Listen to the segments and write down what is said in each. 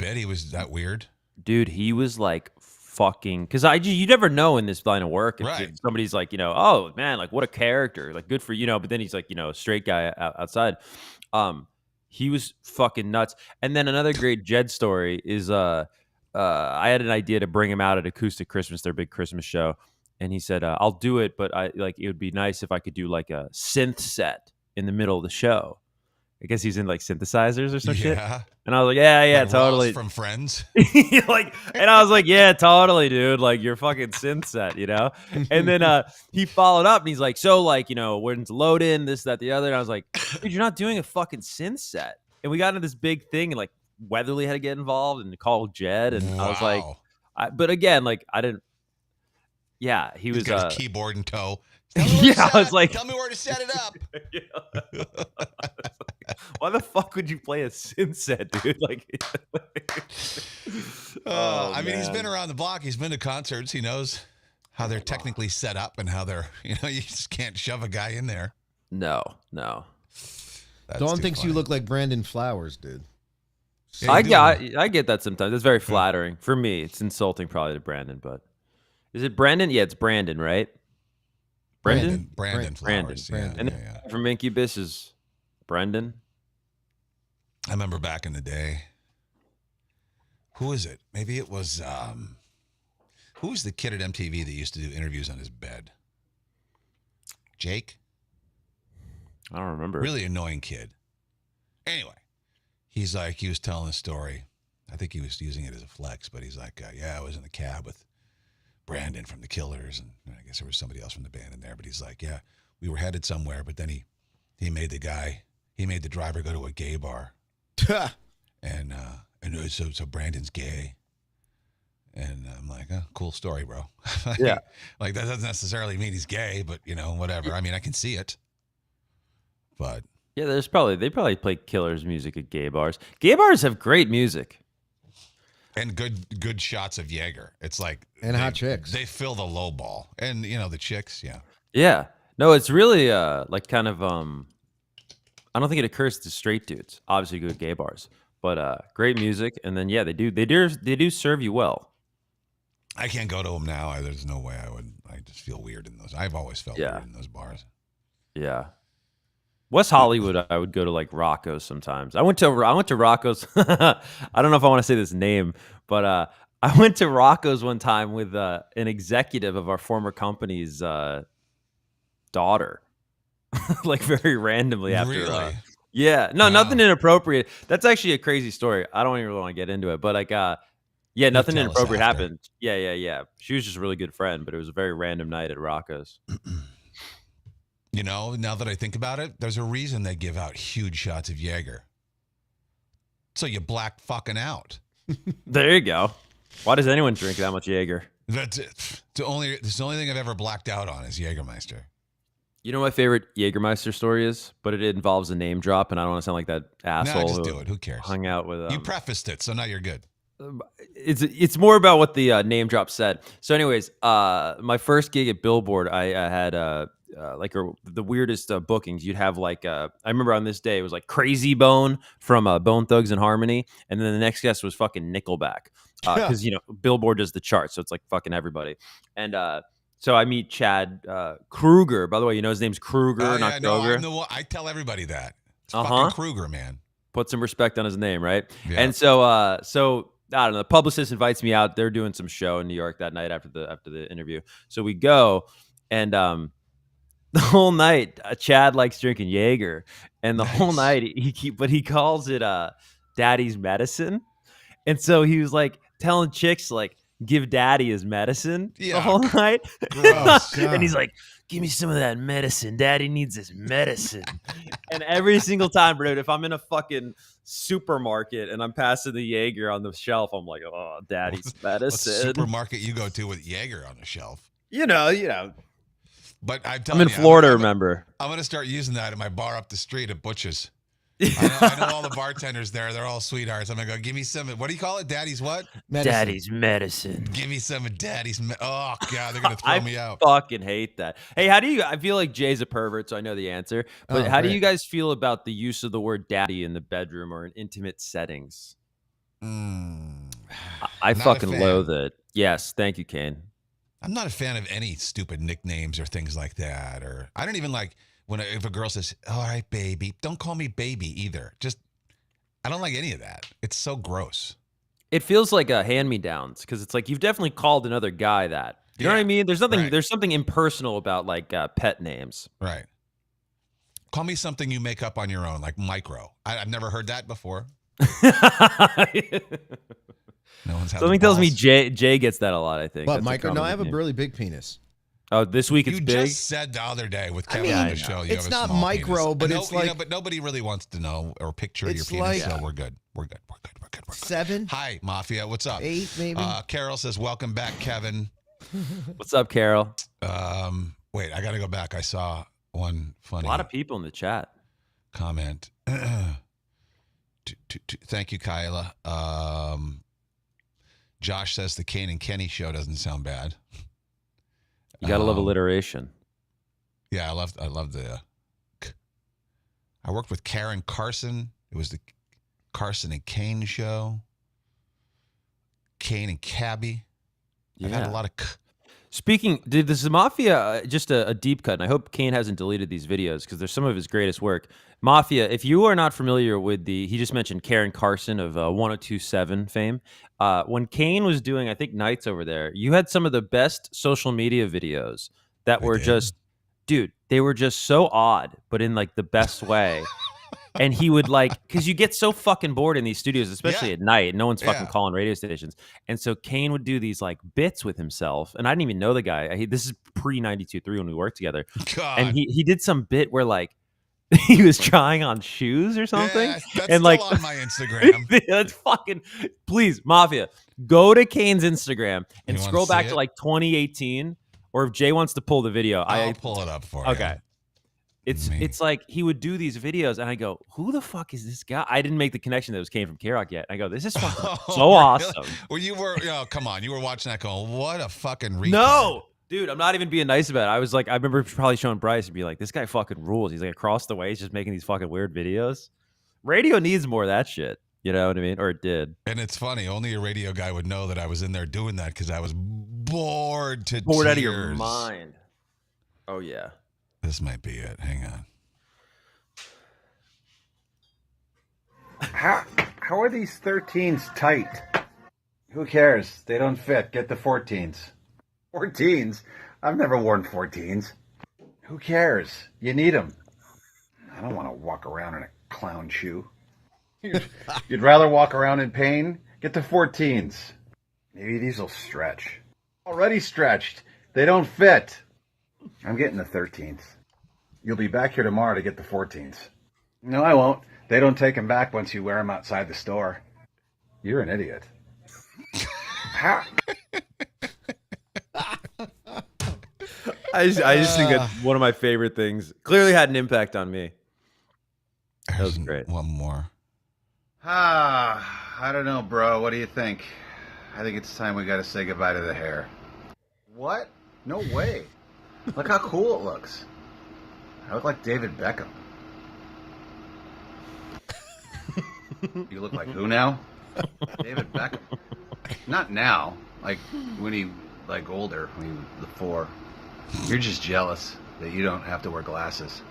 bit? He was that weird? Dude, he was like fucking, because you never know in this line of work if somebody's like, oh man, like what a character, like good for but then he's like, a straight guy outside. He was fucking nuts. And then another great Jed story is I had an idea to bring him out at Acoustic Christmas, their big Christmas show, and he said, I'll do it, but it would be nice if I could do like a synth set in the middle of the show. I guess he's in like synthesizers or some shit. And I was like, yeah, like totally. Ross from Friends. And I was like, yeah, totally, dude. Like your fucking synth set, And then he followed up and he's like, so like, when's load in, this, that, the other. And I was like, dude, you're not doing a fucking synth set. And we got into this big thing and like Weatherly had to get involved and call Jed. And I was like, but again, like I didn't. Yeah, he was got his keyboard in tow. I was like, tell me where to set it up. Why the fuck would you play a synth set, dude? Like, I mean, he's been around the block. He's been to concerts. He knows how they're technically set up and how they're, you just can't shove a guy in there. No. Dawn thinks you look like Brandon Flowers, dude. Yeah, I get that sometimes. It's very flattering. For me, it's insulting probably to Brandon, but is it Brandon? Yeah, it's Brandon, right? Brandon Flowers. Brandon. And from Incubus is Brendan. I remember back in the day. Who is it? Maybe it was who was the kid at MTV that used to do interviews on his bed? Jake? I don't remember. Really annoying kid. Anyway, he was telling a story. I think he was using it as a flex, but he's like, I was in the cab with Brandon from the Killers, and I guess there was somebody else from the band in there, but he's like, yeah, we were headed somewhere, but then he made the driver go to a gay bar. and so Brandon's gay. And I'm like, oh, cool story, bro. Yeah. Like that doesn't necessarily mean he's gay, but whatever. I mean, I can see it. But yeah, they probably play Killers music at gay bars. Gay bars have great music. And good shots of Jaeger. It's like hot chicks. They fill the low ball, and the chicks, yeah. Yeah, no, it's really like kind of I don't think it occurs to straight dudes. Obviously, good gay bars, but great music, and then they do serve you well. I can't go to them now. There's no way I would. I just feel weird in those. I've always felt weird in those bars. Yeah. West Hollywood, I would go to like Rocco's sometimes. I went to Rocco's. I don't know if I want to say this name, but I went to Rocco's one time with an executive of our former company's daughter, like very randomly after. Really? Yeah, no, nothing inappropriate. That's actually a crazy story. I don't even really want to get into it, but like, nothing inappropriate happened. Yeah. She was just a really good friend, but it was a very random night at Rocco's. Now that I think about it, there's a reason they give out huge shots of Jaeger. So you black fucking out. There you go. Why does anyone drink that much Jaeger? That's it. It's the only thing I've ever blacked out on is Jägermeister. You know what my favorite Jägermeister story is? But it involves a name drop, and I don't want to sound like that asshole. No, just do it. Who cares? Hung out with. You prefaced it, so now you're good. It's more about what the name drop said. So, anyways, my first gig at Billboard, I had the weirdest bookings. You'd have like I remember on this day it was like Crazy Bone from Bone Thugs and Harmony, and then the next guest was fucking Nickelback because Billboard does the chart, so it's like fucking everybody. And so I meet Chad Kruger. By the way, his name's Kruger, not Kroger. No, I tell everybody that. It's fucking Kruger, man. Put some respect on his name, right? Yeah. And so I don't know. The publicist invites me out. They're doing some show in New York that night after the interview. So we go, and the whole night, Chad likes drinking Jaeger, and the whole night he calls it Daddy's medicine, and so he was like telling chicks like give Daddy his medicine the whole night, and he's like, give me some of that medicine. Daddy needs his medicine. And every single time, bro, if I'm in a fucking supermarket and I'm passing the Jaeger on the shelf, I'm like, oh, Daddy's medicine. What supermarket you go to with Jaeger on the shelf? You know. But I'm in Florida, remember. I'm going to start using that at my bar up the street at Butch's. I know all the bartenders there. They're all sweethearts. I'm going to go, give me some, what do you call it? Daddy's what? Medicine. Daddy's medicine. Give me some of Daddy's oh, God, they're going to throw me out. I fucking hate that. Hey, I feel like Jay's a pervert, so I know the answer. But how do you guys feel about the use of the word daddy in the bedroom or in intimate settings? I fucking loathe it. Yes, thank you, Kane. I'm not a fan of any stupid nicknames or things like that. Or I don't even like if a girl says, "All right, baby," don't call me baby either. Just I don't like any of that. It's so gross. It feels like a hand-me-downs because it's like you've definitely called another guy that. You know what I mean? There's nothing. Right. There's something impersonal about like pet names. Right. Call me something you make up on your own, like micro. I've never heard that before. No one's had Something tells me Jay gets that a lot, I think. But micro, no, I have a really big penis. Oh, this week it's big? You just said the other day with Kevin on the show you it's have a not small micro, penis. but it's like... but nobody really wants to know or picture your penis, like, so we're good. We're good. 7? Hi, Mafia. What's up? 8, maybe? Carol says, welcome back, Kevin. What's up, Carol? Wait, I got to go back. I saw one funny... A lot of people in the chat. Comment. Thank you, Kyla. Josh says the Kane and Kenny show doesn't sound bad. You gotta love alliteration. Yeah, I love the. I worked with Karen Carson. It was the Carson and Kane show. Kane and Cabby. I've had a lot of. Speaking, this is Mafia, just a deep cut, and I hope Kane hasn't deleted these videos because they're some of his greatest work. Mafia, if you are not familiar with he just mentioned Karen Carson of 102.7 fame. When Kane was doing, I think, nights over there, you had some of the best social media videos that were just, dude, they were just so odd, but in like the best way. And he would because you get so fucking bored in these studios, especially at night. No one's fucking calling radio stations. And so Kane would do these like bits with himself. And I didn't even know the guy. This is pre 92.3 when we worked together. God. And he did some bit where like he was trying on shoes or something. Yeah, that's and still on my Instagram. That's fucking, please, Mafia, go to Kane's Instagram and scroll back to like 2018. Or if Jay wants to pull the video, I'll pull it up for you. Okay. It's like he would do these videos, and I go, "Who the fuck is this guy?" I didn't make the connection that it came from K-Rock yet. I go, "This is fucking so awesome." Well, you were, come on, you were watching that going, "What a fucking retard." No, dude, I'm not even being nice about it. I was like, I remember probably showing Bryce and be like, "This guy fucking rules." He's like across the way, he's just making these fucking weird videos. Radio needs more of that shit. You know what I mean? Or it did. And it's funny. Only a radio guy would know that I was in there doing that because I was bored to tears. Out of your mind. Oh yeah. This might be it. Hang on. How are these 13s tight? Who cares? They don't fit. Get the 14s. 14s? I've never worn 14s. Who cares? You need them. I don't want to walk around in a clown shoe. You'd rather walk around in pain? Get the 14s. Maybe these will stretch. Already stretched. They don't fit. I'm getting the 13s. You'll be back here tomorrow to get the 14s. No, I won't. They don't take them back once you wear them outside the store. You're an idiot. I just think that's one of my favorite things. Clearly had an impact on me. That was great. One more. I don't know, bro. What do you think? I think it's time we got to say goodbye to the hair. What? No way. Look how cool it looks. I look like David Beckham. You look like who now? David Beckham. Not now. Like when he older, when he was before. You're just jealous that you don't have to wear glasses.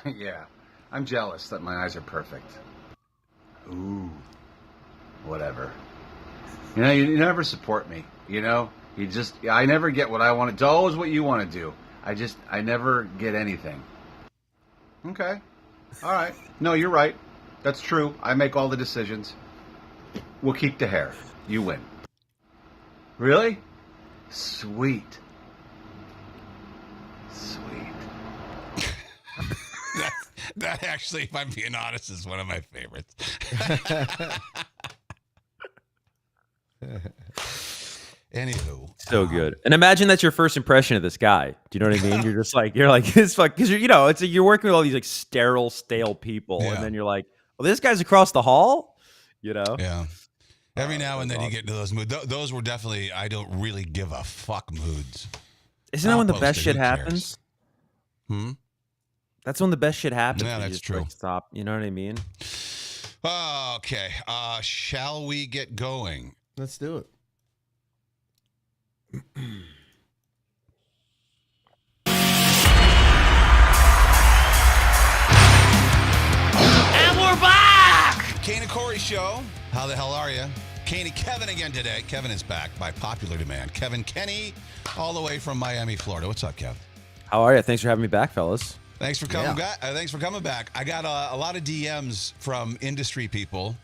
Yeah, I'm jealous that my eyes are perfect. Ooh, whatever. You know, you never support me. You know, I never get what I want to do. It's always what you want to do. I never get anything. Okay, all right. No, you're right. That's true. I make all the decisions. We'll keep the hair. You win. Really? Sweet. That actually, if I'm being honest, is one of my favorites. Anywho, so good. And imagine that's your first impression of this guy. Do you know what I mean? You're just like this fuck because you're working with all these like sterile, stale people, and then you're like, well, this guy's across the hall. You know? Yeah. Every now and then you get into those moods. Those were definitely I don't really give a fuck moods. Isn't that when the best shit happens? That's when the best shit happens. Yeah, that's true. Stop. You know what I mean? Okay. Shall we get going? Let's do it. And we're back! Kane and Corey show. How the hell are you? Kane and Kevin again today. Kevin is back by popular demand. Kevin Kenny, all the way from Miami, Florida. What's up, Kev? How are you? Thanks for having me back, fellas. Thanks for coming back. Thanks for coming back. I got a lot of DMs from industry people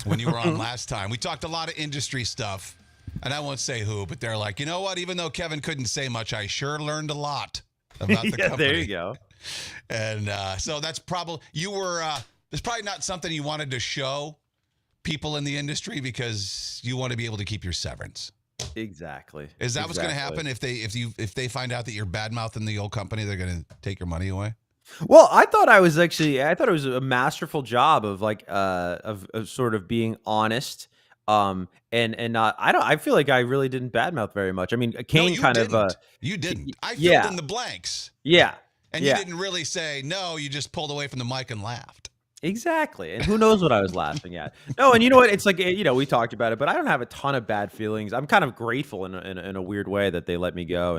when you were on last time. We talked a lot of industry stuff, and I won't say who, but they're like, you know what? Even though Kevin couldn't say much, I sure learned a lot about the company. There you go. And so that's probably it's probably not something you wanted to show people in the industry because you want to be able to keep your severance. Exactly. Is that what's going to happen if they find out that you're bad mouthing the old company? They're going to take your money away. Well, I thought it was a masterful job of of sort of being honest. And not. I feel like I really didn't badmouth very much. I mean, Kane you didn't. I filled in the blanks. Yeah. And you didn't really say no. You just pulled away from the mic and laughed. Exactly. And who knows what I was laughing at? No, and you know what? It's like, we talked about it, but I don't have a ton of bad feelings. I'm kind of grateful in a weird way that they let me go.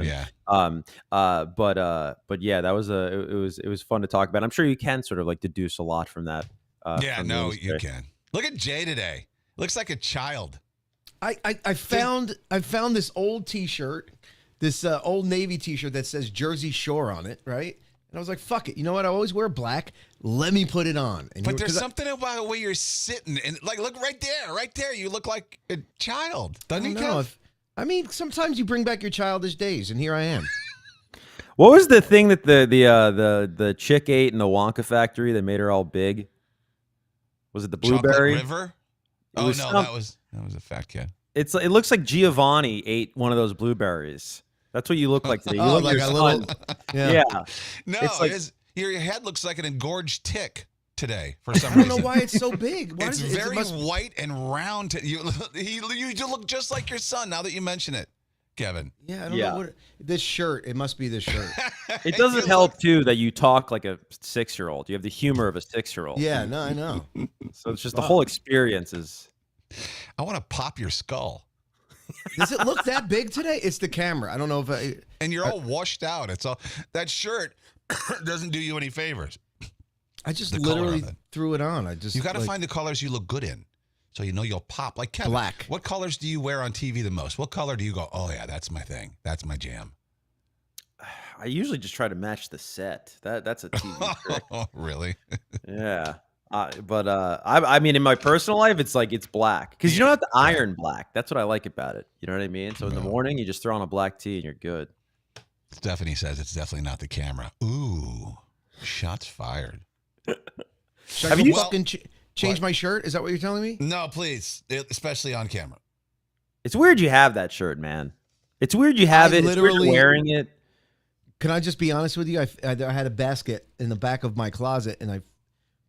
And, but yeah, that was it was fun to talk about. I'm sure you can sort of like deduce a lot from that. You can. Look at Jay today. Looks like a child. I found this old T-shirt, this old Navy T-shirt that says Jersey Shore on it, right? And I was like, fuck it. You know what? I always wear black. Let me put it on. But there's something about the way you're sitting. And like, look right there. You look like a child. Doesn't he, Kev? I mean, sometimes you bring back your childish days, and here I am. What was the thing that the chick ate in the Wonka factory that made her all big? Was it the blueberry? Chocolate River? That was a fat kid. It looks like Giovanni ate one of those blueberries. That's what you look like today. You look like your a son. little. Yeah. No, your head looks like an engorged tick today for some reason. I reason. don't know why it's so big. It's very white and round. You look just like your son now that you mention it, Kevin. Yeah, I don't know what this shirt. It must be this shirt. It doesn't help too that you talk like a 6-year-old. You have the humor of a 6-year-old. Yeah, no, I know. So it's just the whole experience is. I want to pop your skull. Does it look that big today? It's the camera. I don't know if and you're all washed out. It's all that shirt doesn't do you any favors. I just literally threw it on. You got to find the colors you look good in, so you know you'll pop. Like Kevin, black. What colors do you wear on TV the most? What color do you go? Oh yeah, that's my thing. That's my jam. I usually just try to match the set. That's a TV trick. Oh really? Yeah. I mean, in my personal life, it's like it's black because you don't have to iron black. That's what I like about it. You know what I mean? So in the morning, you just throw on a black tee and you're good. Stephanie says it's definitely not the camera. Ooh, shots fired. Have you fucking change my shirt? Is that what you're telling me? No, please, especially on camera. It's weird you have that shirt, man. It's weird you have it. Literally, it's weird wearing it. Can I just be honest with you? I had a basket in the back of my closet, and I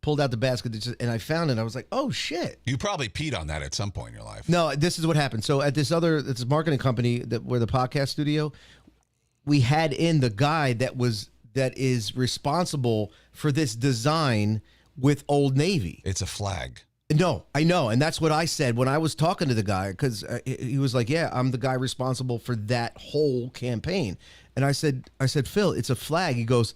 pulled out the basket and I found it. I was like, oh shit. You probably peed on that at some point in your life. No, this is what happened. So at this marketing company where the podcast studio, we had in the guy that is responsible for this design with Old Navy. It's a flag. No, I know. And that's what I said when I was talking to the guy, because he was like, yeah, I'm the guy responsible for that whole campaign. And I said, Phil, it's a flag. He goes,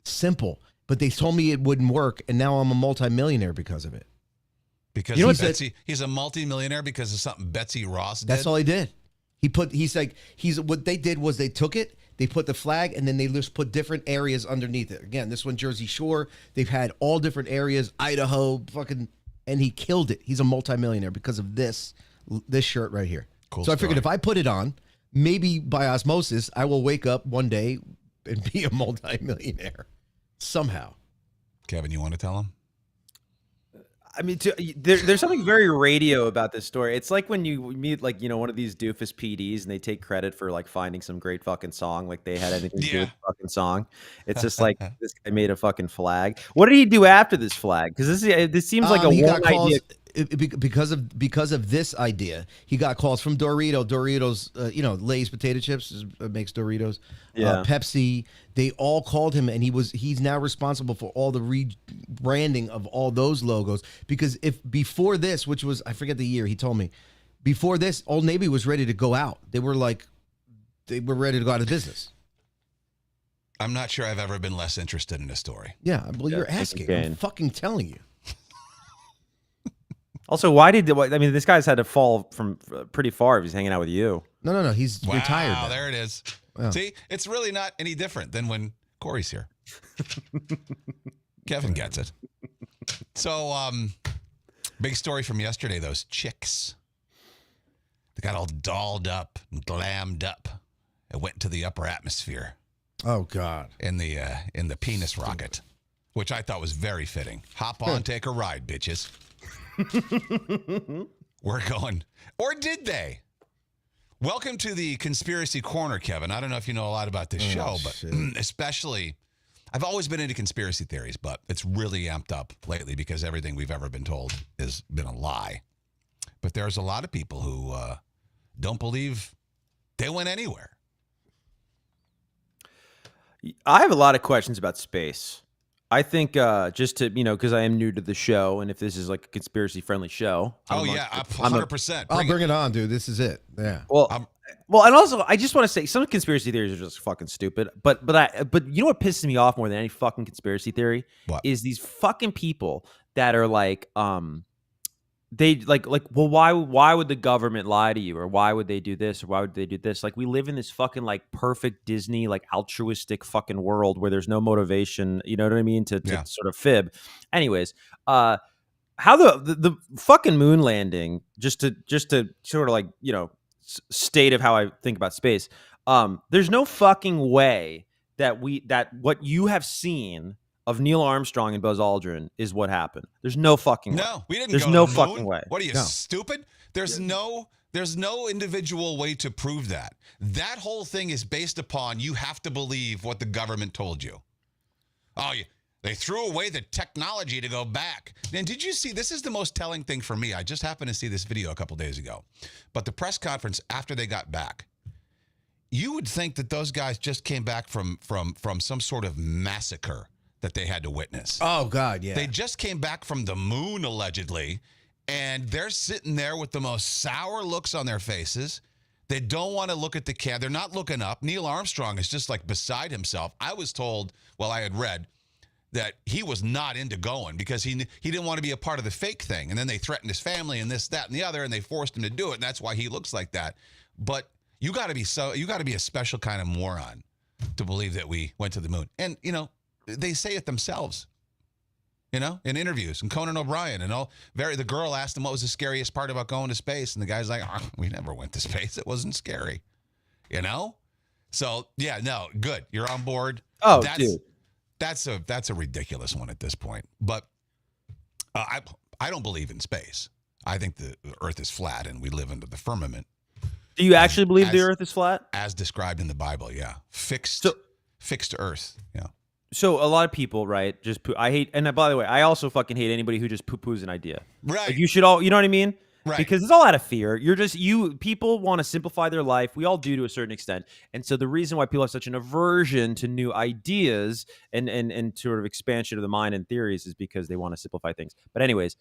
simple. But they told me it wouldn't work, and now I'm a multimillionaire because of it. Because he's a multimillionaire because of something Betsy Ross did? That's all he did. What they did was they took it, they put the flag, and then they just put different areas underneath it. Again, this one, Jersey Shore. They've had all different areas, Idaho, and he killed it. He's a multimillionaire because of this shirt right here. Cool so I figured if I put it on, maybe by osmosis, I will wake up one day and be a multimillionaire. Somehow. Kevin, you want to tell him? I mean, there's something very radio about this story. It's like when you meet one of these doofus PDs and they take credit for like finding some great fucking song, like they had anything to do with the fucking song. It's just like this guy made a fucking flag. What did he do after this flag? Because this seems like a one idea. Because of this idea, he got calls from Doritos, Lay's potato chips makes Doritos, Pepsi. They all called him, and he's now responsible for all the rebranding of all those logos. Because if before this, which was, I forget the year, he told me, Before this, Old Navy was ready to go out. They were ready to go out of business. I'm not sure I've ever been less interested in a story. Yeah, well, you're asking. I'm fucking telling you. Also, why did this guy's had to fall from pretty far if he's hanging out with you. No. He's retired. Wow, now. there it is. Wow. See, it's really not any different than when Corey's here. Kevin gets it. So, big story from yesterday, those chicks. They got all dolled up and glammed up and went into the upper atmosphere. Oh, God. In the penis rocket, which I thought was very fitting. Hop on, take a ride, bitches. We're going. Or did they? Welcome to the Conspiracy Corner, Kevin. I don't know if you know a lot about this show, but especially, I've always been into conspiracy theories, but it's really amped up lately because everything we've ever been told has been a lie. But there's a lot of people who don't believe they went anywhere. I have a lot of questions about space. I think just to, because I am new to the show, and if this is like a conspiracy-friendly show. 100%. Bring it on, dude. This is it. Yeah. Well, and also, I just want to say some conspiracy theories are just fucking stupid. But you know what pisses me off more than any fucking conspiracy theory? What? Is these fucking people that are like, they well, why would the government lie to you, or why would they do this, or why would they do this? Like, we live in this fucking like perfect Disney like altruistic fucking world where there's no motivation, you know what I mean, to sort of fib. Anyways, how the fucking moon landing, just to sort of like, state of how I think about space. There's no fucking way that what you have seen of Neil Armstrong and Buzz Aldrin is what happened. There's no fucking way. No, we didn't. There's go no to the moon. fucking way. What are you, stupid? There's no individual way to prove that. That whole thing is based upon you have to believe what the government told you. Oh, they threw away the technology to go back. And did you see? This is the most telling thing for me. I just happened to see this video a couple days ago, but the press conference after they got back. You would think that those guys just came back from some sort of massacre that they had to witness. Oh, God, yeah. They just came back from the moon, allegedly, and they're sitting there with the most sour looks on their faces. They don't want to look at the camera. They're not looking up. Neil Armstrong is just like beside himself. I was told, I had read, that he was not into going because he didn't want to be a part of the fake thing. And then they threatened his family and this, that, and the other, and they forced him to do it, and that's why he looks like that. But you got to be a special kind of moron to believe that we went to the moon. And, they say it themselves, in interviews. And Conan O'Brien and all. The girl asked him what was the scariest part about going to space, and the guy's like, "We never went to space. It wasn't scary." So yeah, no, good. You're on board. Oh, dude, that's a ridiculous one at this point. But I don't believe in space. I think the Earth is flat and we live under the firmament. Do you actually believe the Earth is flat, as described in the Bible? Yeah, fixed Earth. Yeah. So a lot of people, right, just I hate, and by the way, I also fucking hate anybody who just poo-poos an idea. Right. Like, you should all, you know what I mean? Right. Because it's all out of fear. People want to simplify their life. We all do to a certain extent. And so the reason why people have such an aversion to new ideas and sort of expansion of the mind and theories is because they want to simplify things. But anyways,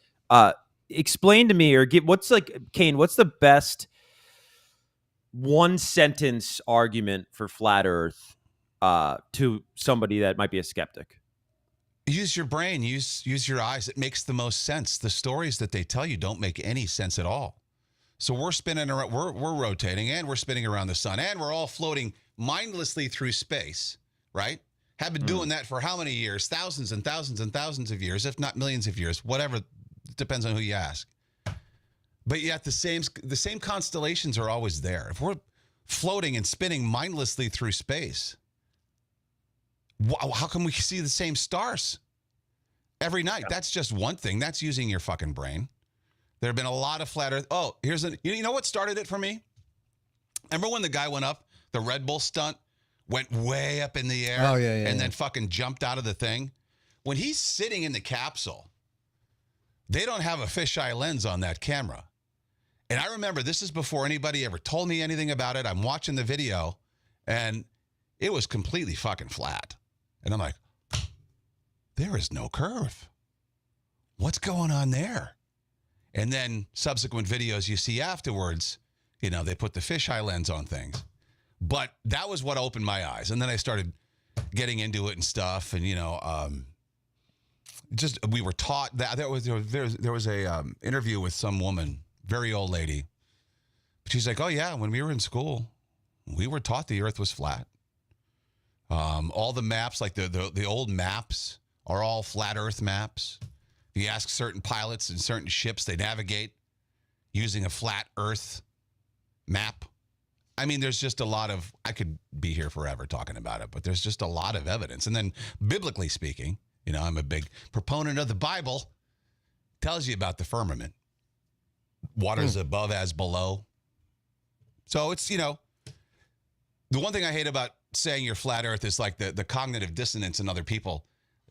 explain to me, or Kane, what's the best one sentence argument for flat Earth to somebody that might be a skeptic? Use your brain, use your eyes. It makes the most sense. The stories that they tell you don't make any sense at all. So we're spinning around, we're rotating, and we're spinning around the sun, and we're all floating mindlessly through space, right? Have been doing that for how many years? Thousands and thousands and thousands of years, if not millions of years, whatever. It depends on who you ask. But yet the same constellations are always there. If we're floating and spinning mindlessly through space, how can we see the same stars every night? Yeah. That's just one thing. That's using your fucking brain. There have been a lot of flat Earth. Oh, you know what started it for me? Remember when the guy went up, the Red Bull stunt, went way up in the air, and then fucking jumped out of the thing? When he's sitting in the capsule, they don't have a fisheye lens on that camera. And I remember, this is before anybody ever told me anything about it. I'm watching the video, and it was completely fucking flat. And I'm like, there is no curve. What's going on there? And then subsequent videos you see afterwards, you know, they put the fisheye lens on things. But that was what opened my eyes. And then I started getting into it and stuff. And, you know, just we were taught that there was a interview with some woman, very old lady. She's like, oh, yeah, when we were in school, we were taught the earth was flat. All the maps, like the old maps, are all flat earth maps. You ask certain pilots and certain ships, they navigate using a flat earth map. I mean, there's just a lot of, I could be here forever talking about it, but there's just a lot of evidence. And then biblically speaking, you know, I'm a big proponent of the Bible. Tells you about the firmament. Waters above as below. So it's, you know, the one thing I hate about saying you're flat earth is like the cognitive dissonance in other people.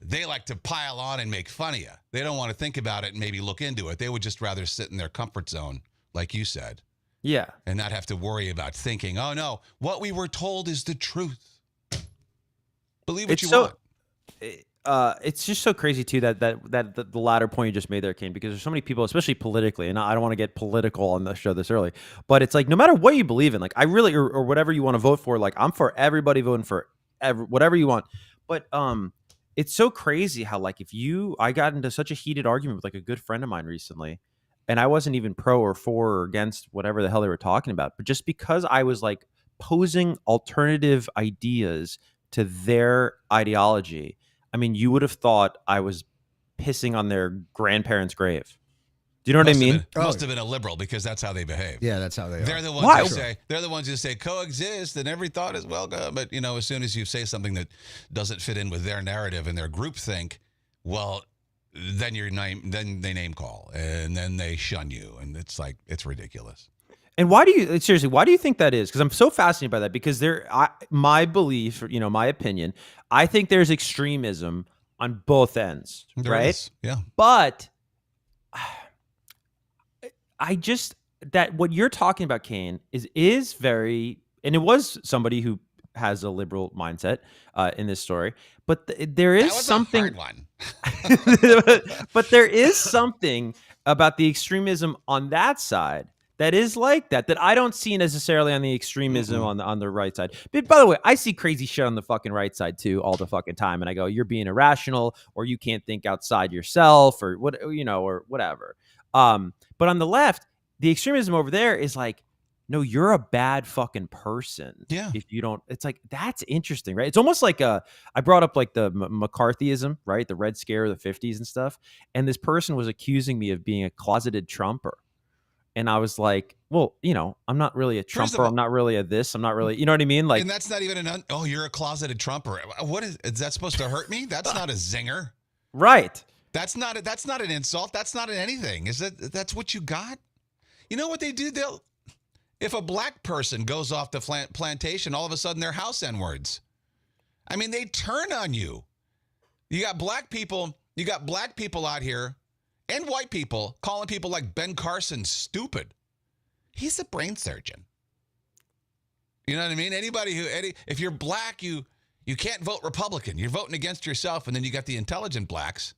They like to pile on and make fun of you. They don't want to think about it and maybe look into it. They would just rather sit in their comfort zone, like you said. Yeah. And not have to worry about thinking, oh, no, what we were told is the truth. Believe what you want. It's just so crazy, too, that the latter point you just made there, Kane, because there's so many people, especially politically, and I don't want to get political on the show this early, but it's like no matter what you believe in, like I really, or whatever you want to vote for, like I'm for everybody voting for whatever you want. But it's so crazy how like I got into such a heated argument with like a good friend of mine recently, and I wasn't even pro or for or against whatever the hell they were talking about, but just because I was like posing alternative ideas to their ideology, I mean, you would have thought I was pissing on their grandparents' grave. Do you know what I mean? Must have been a liberal because that's how they behave. Yeah, that's how they are. They're the ones who say coexist and every thought is welcome. But you know, as soon as you say something that doesn't fit in with their narrative and their groupthink, well, then they name call and then they shun you, and it's like it's ridiculous. And why do you think that is? Because I'm so fascinated by that. Because my belief, you know, my opinion, I think there's extremism on both ends, right? Is, yeah. But that what you're talking about, Kane, is very, and it was somebody who has a liberal mindset in this story, but there is something. A hard one. But there is something about the extremism on that side that is like that I don't see necessarily on the extremism on the right side. But by the way, I see crazy shit on the fucking right side too all the fucking time, and I go, you're being irrational, or you can't think outside yourself, or what, you know, or whatever. But on the left, the extremism over there is like, no, you're a bad fucking person. Yeah. If you don't, it's like, that's interesting, right? It's almost like I brought up like the McCarthyism, right? The Red Scare of the 50s and stuff. And this person was accusing me of being a closeted Trumper. And I was like, well, you know, I'm not really a Trumper. I'm not really a this. I'm not really, you know what I mean? Like, and that's not even you're a closeted Trumper. What is that supposed to hurt me? That's not a zinger. Right. That's not an insult. That's not anything. That's what you got? You know what they do? If a black person goes off the plantation, all of a sudden they're house N-words. I mean, they turn on you. You got black people out here and white people calling people like Ben Carson stupid. He's a brain surgeon. You know what I mean? If you're black, you can't vote Republican. You're voting against yourself. And then you got the intelligent blacks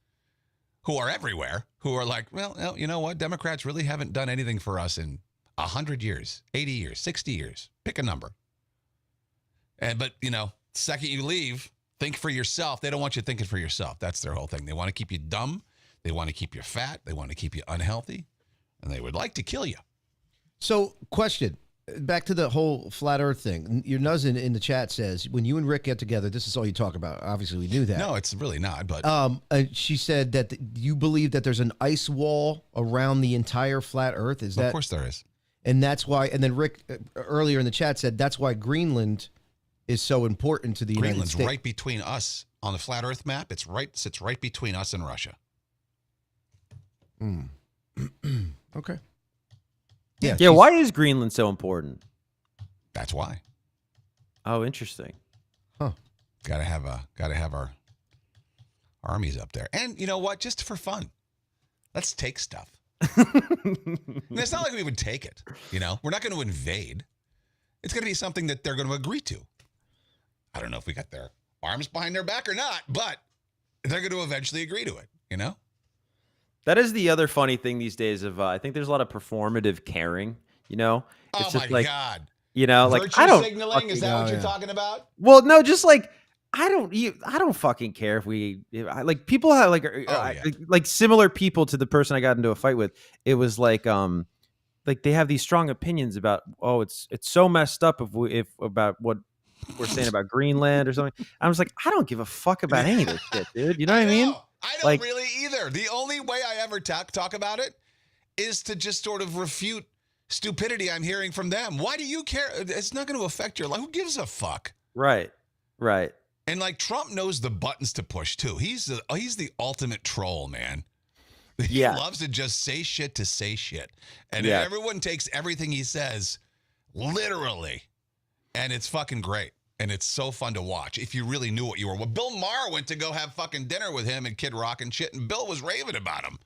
who are everywhere, who are like, well, you know what? Democrats really haven't done anything for us in 100 years, 80 years, 60 years. Pick a number. But, you know, second you leave, think for yourself. They don't want you thinking for yourself. That's their whole thing. They want to keep you dumb. They want to keep you fat. They want to keep you unhealthy. And they would like to kill you. So, question. Back to the whole flat earth thing. Your cousin in the chat says, when you and Rick get together, this is all you talk about. Obviously, we knew that. No, it's really not. But she said that you believe that there's an ice wall around the entire flat earth. Is that? Of course there is. And that's why, and then Rick earlier in the chat said that's why Greenland is so important to the United States. Greenland's right between us on the flat earth map. Sits right between us and Russia. Okay. Yeah. Why is Greenland so important? That's why. Oh, interesting. Huh. Got to have our armies up there. And you know what? Just for fun, let's take stuff. It's not like we would take it. You know, we're not going to invade. It's going to be something that they're going to agree to. I don't know if we got their arms behind their back or not, but they're going to eventually agree to it. You know. That is the other funny thing these days of I think there's a lot of performative caring, you know? Oh It's my just like, God. you know, like Virtue I don't signaling? Is that what you're talking about? Well, no, just like I don't fucking care like people have like similar people to the person I got into a fight with. It was like they have these strong opinions about it's so messed up if about what we're saying about Greenland or something. I was like, I don't give a fuck about any of this shit, dude. You know what I mean? I don't Like, really either. The only way I ever talk about it is to just sort of refute stupidity I'm hearing from them. Why do you care? It's not going to affect your life. Who gives a fuck? right. And like Trump knows the buttons to push too. He's the ultimate troll, man. He loves to just say shit to say shit. And everyone takes everything he says literally. And it's fucking great. And it's so fun to watch if you really knew what you were. Well, Bill Maher went to go have fucking dinner with him and Kid Rock and shit, and Bill was raving about him.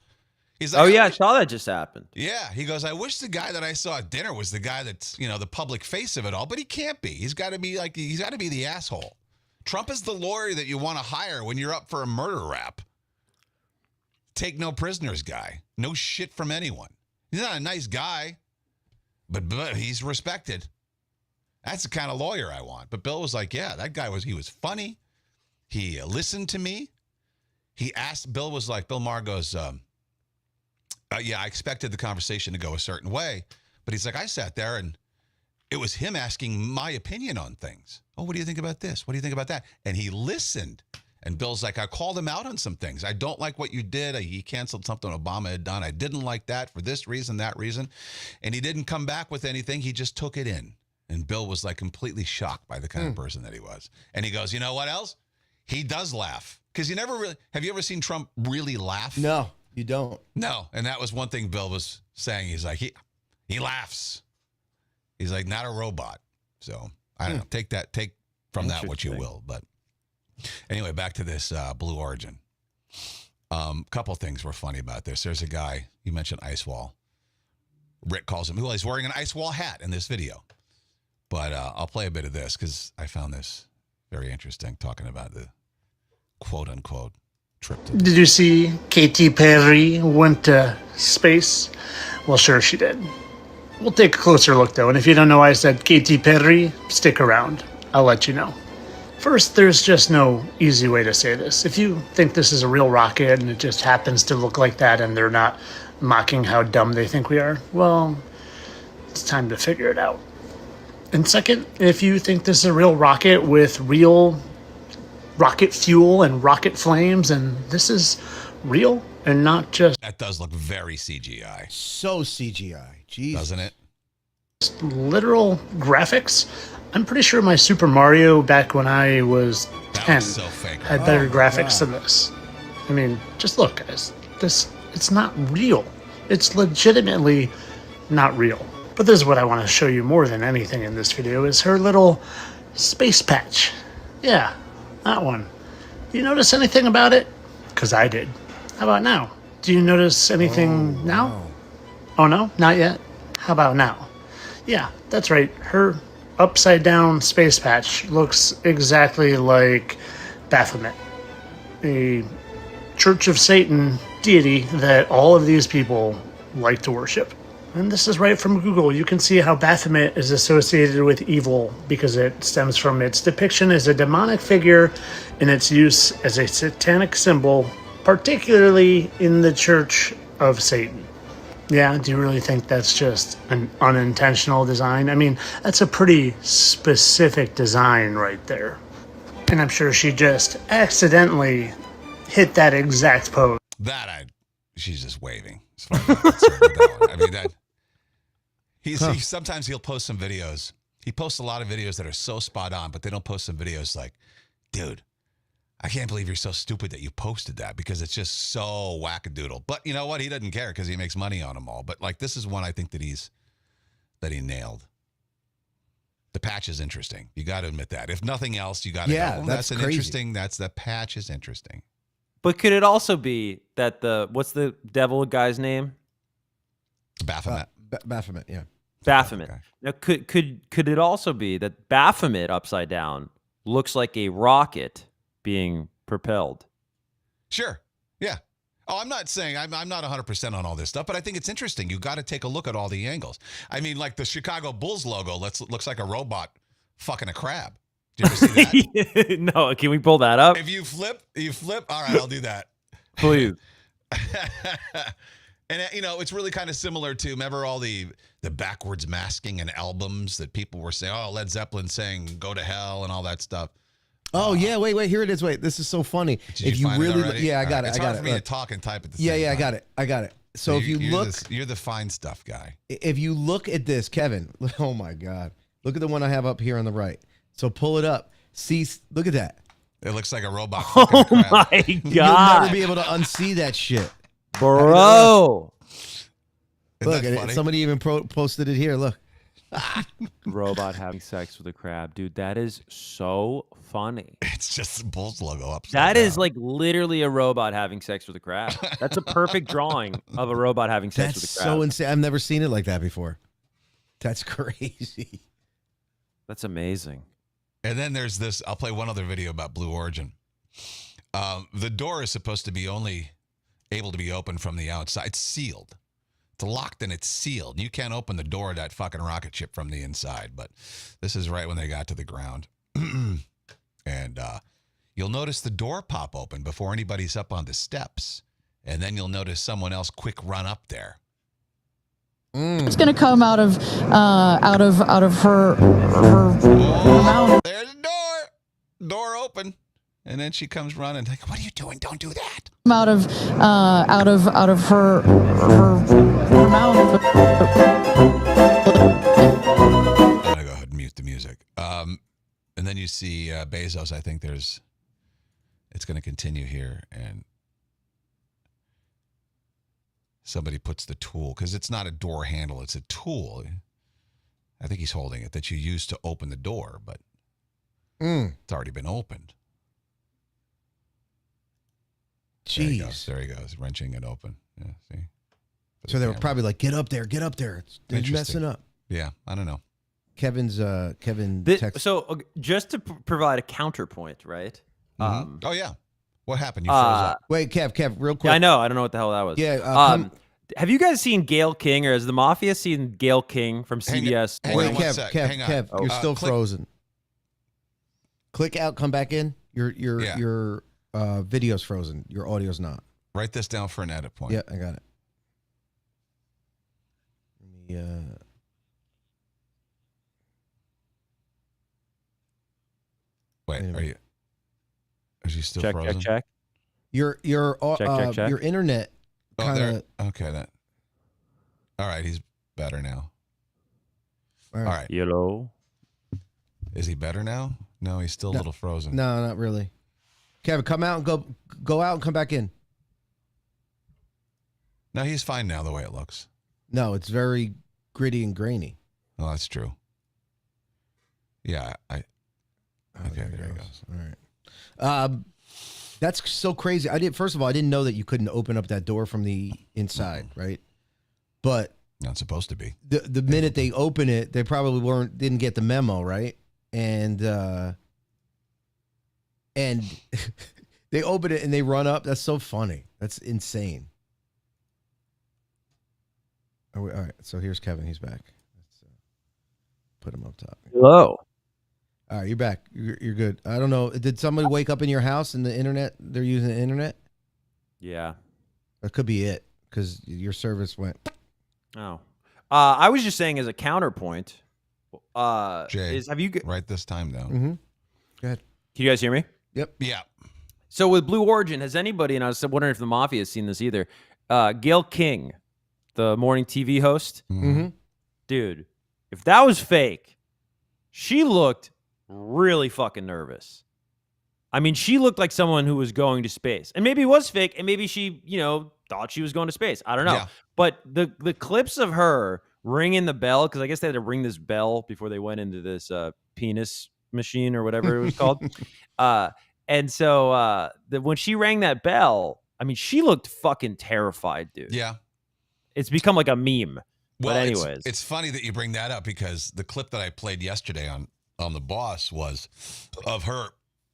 He's like, I saw that just happened. Yeah, he goes, I wish the guy that I saw at dinner was the guy that's, the public face of it all, but he can't be. He's got to be the asshole. Trump is the lawyer that you want to hire when you're up for a murder rap. Take no prisoners guy. No shit from anyone. He's not a nice guy, but he's respected. That's the kind of lawyer I want. But Bill was like, yeah, that guy he was funny. He listened to me. He asked, Bill Maher goes, I expected the conversation to go a certain way. But he's like, I sat there and it was him asking my opinion on things. Oh, what do you think about this? What do you think about that? And he listened. And Bill's like, I called him out on some things. I don't like what you did. He canceled something Obama had done. I didn't like that for this reason, that reason. And he didn't come back with anything. He just took it in. And Bill was like completely shocked by the kind of person that he was. And he goes, you know what else? He does laugh. Because have you ever seen Trump really laugh? No, you don't. No. And that was one thing Bill was saying. He's like, he laughs. He's like, not a robot. So I don't know. Take from that what you will. But anyway, back to this Blue Origin. Couple things were funny about this. There's a guy, you mentioned Ice Wall. Rick calls him, he's wearing an Ice Wall hat in this video. But I'll play a bit of this because I found this very interesting, talking about the quote-unquote trip to... Did you see Katy Perry went to space? Well, sure she did. We'll take a closer look, though, and if you don't know why I said Katy Perry, stick around. I'll let you know. First, there's just no easy way to say this. If you think this is a real rocket and it just happens to look like that and they're not mocking how dumb they think we are, well, it's time to figure it out. And second, if you think this is a real rocket with real rocket fuel and rocket flames, and this is real and not just... That does look very CGI. So CGI. Jesus. Doesn't it? Literal graphics. I'm pretty sure my Super Mario back when I was 10 was so fake. had better graphics than this. I mean, just look, guys. It's not real. It's legitimately not real. But this is what I want to show you more than anything in this video is her little space patch. Yeah, that one. Do you notice anything about it? Because I did. How about now? Do you notice anything now? No. Oh no? Not yet? How about now? Yeah, that's right. Her upside down space patch looks exactly like Baphomet, a Church of Satan deity that all of these people like to worship. And this is right from Google. You can see how Baphomet is associated with evil because it stems from its depiction as a demonic figure and its use as a satanic symbol, particularly in the Church of Satan. Yeah, do you really think that's just an unintentional design? I mean, that's a pretty specific design right there. And I'm sure she just accidentally hit that exact pose. She's just waving. As far as I'm concerned with that one. I mean, sometimes he'll post some videos. He posts a lot of videos that are so spot on, but they don't post some videos like, dude, I can't believe you're so stupid that you posted that because it's just so wackadoodle. But you know what? He doesn't care because he makes money on them all. But like this is one I think that he nailed. The patch is interesting. You got to admit that. If nothing else, you got to go. That's an crazy. interesting. The patch is interesting. But could it also be that what's the devil guy's name? Baphomet. Baphomet, yeah. Baphomet. Okay. Now, could it also be that Baphomet upside down looks like a rocket being propelled? Sure. Yeah. Oh, I'm not saying I'm not 100% on all this stuff, but I think it's interesting. You got to take a look at all the angles. I mean, like the Chicago Bulls logo looks like a robot fucking a crab. Did you ever see that? No, can we pull that up? If you flip. All right, I'll do that. Please. And it's really kind of similar to, remember all the backwards masking and albums that people were saying, oh, Led Zeppelin saying go to hell and all that stuff. Oh yeah, wait, here it is. Wait, this is so funny. Did you find really, it already? yeah, I got it. It's I got hard it. for me to talk and type at the same Yeah, time. I got it. So if you look, you're the fine stuff guy. if you look at this, Kevin, oh my God, look at the one I have up here on the right. So pull it up. See, look at that. It looks like a robot. Fucking a crab. My You'll God. never be able to unsee that shit. Bro. Isn't Look, that and funny? somebody even posted it here. Look. Robot having sex with a crab. Dude, that is so funny. It's just the Bulls logo upside That down. is like literally a robot having sex with a crab. That's a perfect drawing of a robot having sex That's with a crab. so insane. I've never seen it like that before. That's crazy. That's amazing. And then there's this. I'll play one other video about Blue Origin. The door is supposed to be only able to be opened from the outside. It's sealed. It's locked and it's sealed. You can't open the door of that fucking rocket ship from the inside. But this is right when they got to the ground. And you'll notice the door pop open before anybody's up on the steps. And then you'll notice someone else quick run up there. It's gonna come out of her mouth. There's the door. Door open. And then she comes running. Like, what are you doing? Don't do that. Out of her mouth. I'm gonna go ahead and mute the music. And then you see Bezos. I think it's going to continue here, and somebody puts the tool, because it's not a door handle; it's a tool. I think he's holding it that you use to open the door, but it's already been opened. Jeez. There he goes, wrenching it open. Yeah, see. So they were probably like, get up there. They're Interesting. messing up. Yeah, I don't know. Kevin text. So just to provide a counterpoint, right? Oh yeah, what happened? You froze up. Wait, Kev, real quick. Yeah, I know. I don't know what the hell that was. Yeah. Have you guys seen Gail King, or has the Mafia seen Gail King from Hang CBS? hang Wait, on one Kev, sec. Kev, Hang on. Kev, you're still click- frozen. Click out, come back in. Your video's frozen. Your audio's not. Write this down for an edit point. Yeah, I got it. Let me, Wait, Wait a are minute. you? Is he still Check, frozen? check. your Check. your internet Oh, kind there. of. Okay, that. All right, he's better now. All All right, Yellow. is he better now? No, he's still a little frozen. No, not really. Kevin, come out and go out and come back in. No, he's fine now. The way it looks. No, it's very gritty and grainy. Oh, that's true. Yeah, okay, there he it goes. All right. That's so crazy. First of all, I didn't know that you couldn't open up that door from the inside, right? But Not supposed to be. the minute they open it, they probably didn't get the memo, right? And they open it and they run up. That's so funny. That's insane. All right. So here's Kevin. He's back. Let's put him up top. Hello. All right, you're back. You're good. I don't know. Did somebody wake up in your house and the internet? They're using the internet. Yeah. That could be it because your service went. Oh. I was just saying as a counterpoint. Jay, Have you? write this time down. Mm-hmm. Go ahead. Can you guys hear me? Yep. Yeah. So with Blue Origin, has anybody? And I was wondering if the Mafia has seen this either. Gail King, the morning TV host. Mm-hmm. Dude, if that was fake, she looked really fucking nervous. I mean, she looked like someone who was going to space. And maybe it was fake, and maybe she, thought she was going to space. I don't know. Yeah. But the clips of her ringing the bell, because I guess they had to ring this bell before they went into this penis machine or whatever it was called. And so when she rang that bell, I mean, she looked fucking terrified, dude. Yeah. It's become like a meme. Well, But anyways. it's funny that you bring that up because the clip that I played yesterday on The Boss was of her.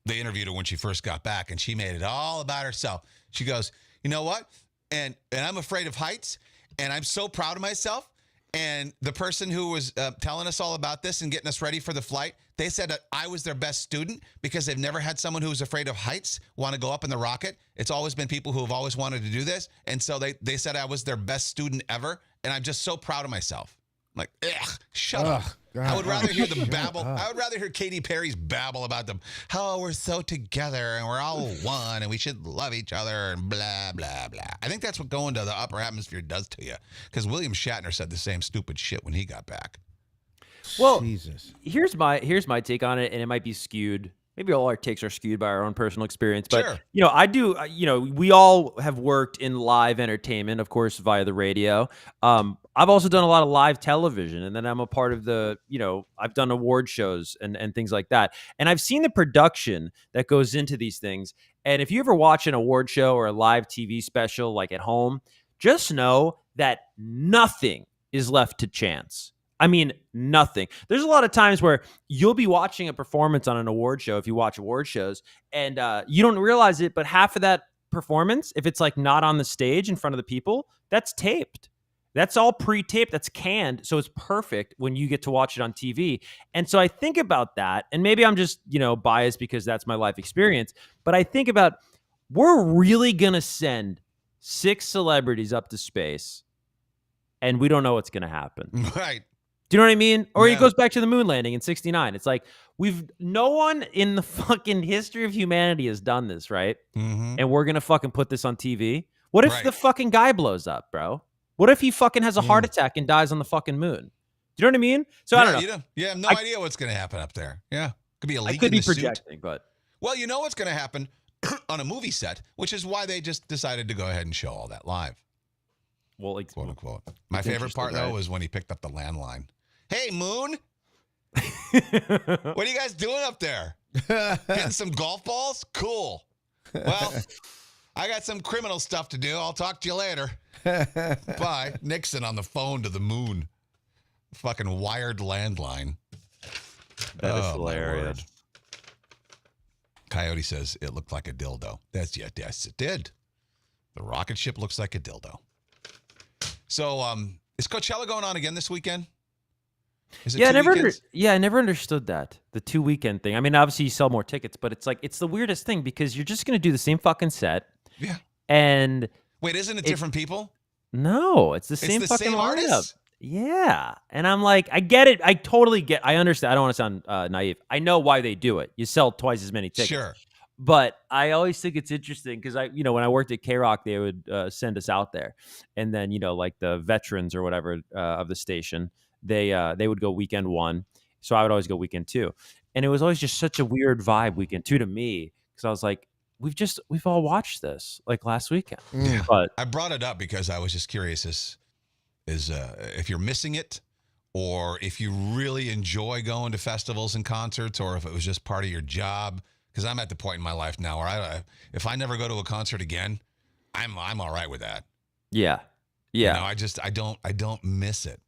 They interviewed her when she first got back, and she made it all about herself. She goes, you know what? and I'm afraid of heights, and I'm so proud of myself. And the person who was telling us all about this and getting us ready for the flight, they said that I was their best student because they've never had someone who was afraid of heights want to go up in the rocket. It's always been people who have always wanted to do this. And so they said I was their best student ever. And I'm just so proud of myself. I'm like, ugh, shut up. God. I would rather hear them babble. I would rather hear Katy Perry's babble about them. Oh, we're so together and we're all one and we should love each other and blah, blah, blah. I think that's what going to the upper atmosphere does to you. Because William Shatner said the same stupid shit when he got back. Well, Jesus. here's my take on it, and it might be skewed. Maybe all our takes are skewed by our own personal experience, but Sure. I do. We all have worked in live entertainment, of course, via the radio. I've also done a lot of live television, and then I'm a part of the. I've done award shows and things like that, and I've seen the production that goes into these things. And if you ever watch an award show or a live TV special, like at home, just know that nothing is left to chance. I mean, nothing. There's a lot of times where you'll be watching a performance on an award show, if you watch award shows, and you don't realize it, but half of that performance, if it's like not on the stage in front of the people, that's taped. That's all pre-taped. That's canned. So it's perfect when you get to watch it on TV. And so I think about that, and maybe I'm just, biased because that's my life experience, but I think about, we're really going to send 6 celebrities up to space, and we don't know what's going to happen. Right. Do you know what I mean? Or Yeah. He goes back to the moon landing in 1969. It's like, no one in the fucking history of humanity has done this, right? Mm-hmm. And we're going to fucking put this on TV. What if Right. the fucking guy blows up, bro? What if he fucking has a heart attack and dies on the fucking moon? Do you know what I mean? So I don't know. You have no idea what's going to happen up there. Yeah. Could be a leak I could in be the suit. projecting, but Well, you know what's going to happen on a movie set, which is why they just decided to go ahead and show all that live, well, quote unquote. My It's favorite part, interesting, though, right? was when he picked up the landline. Hey, Moon, what are you guys doing up there? Hitting some golf balls? Cool. Well, I got some criminal stuff to do. I'll talk to you later. Bye. Nixon on the phone to the moon. Fucking wired landline. That is Oh, my hilarious. word. Coyote says it looked like a dildo. Yes, it did. The rocket ship looks like a dildo. So, is Coachella going on again this weekend? Is it Yeah, I 2 never, weekends? I never understood that, the 2 weekend thing. I mean, obviously you sell more tickets, but it's like, it's the weirdest thing because you're just going to do the same fucking set. Yeah. And Wait, isn't it different people? no, it's the same the fucking same lineup. artists? Yeah. And I'm like, I get it. I totally get, I understand. I don't want to sound naive. I know why they do it. You sell twice as many tickets. Sure. But I always think it's interesting because when I worked at K-Rock, they would send us out there. And then, like the veterans or whatever of the station, they would go weekend 1. So I would always go weekend 2. And it was always just such a weird vibe weekend 2 to me. Because I was like, we've all watched this like last weekend. Yeah. But I brought it up because I was just curious is if you're missing it or if you really enjoy going to festivals and concerts or if it was just part of your job. Because I'm at the point in my life now where if I never go to a concert again, I'm all right with that. yeah. I don't miss it.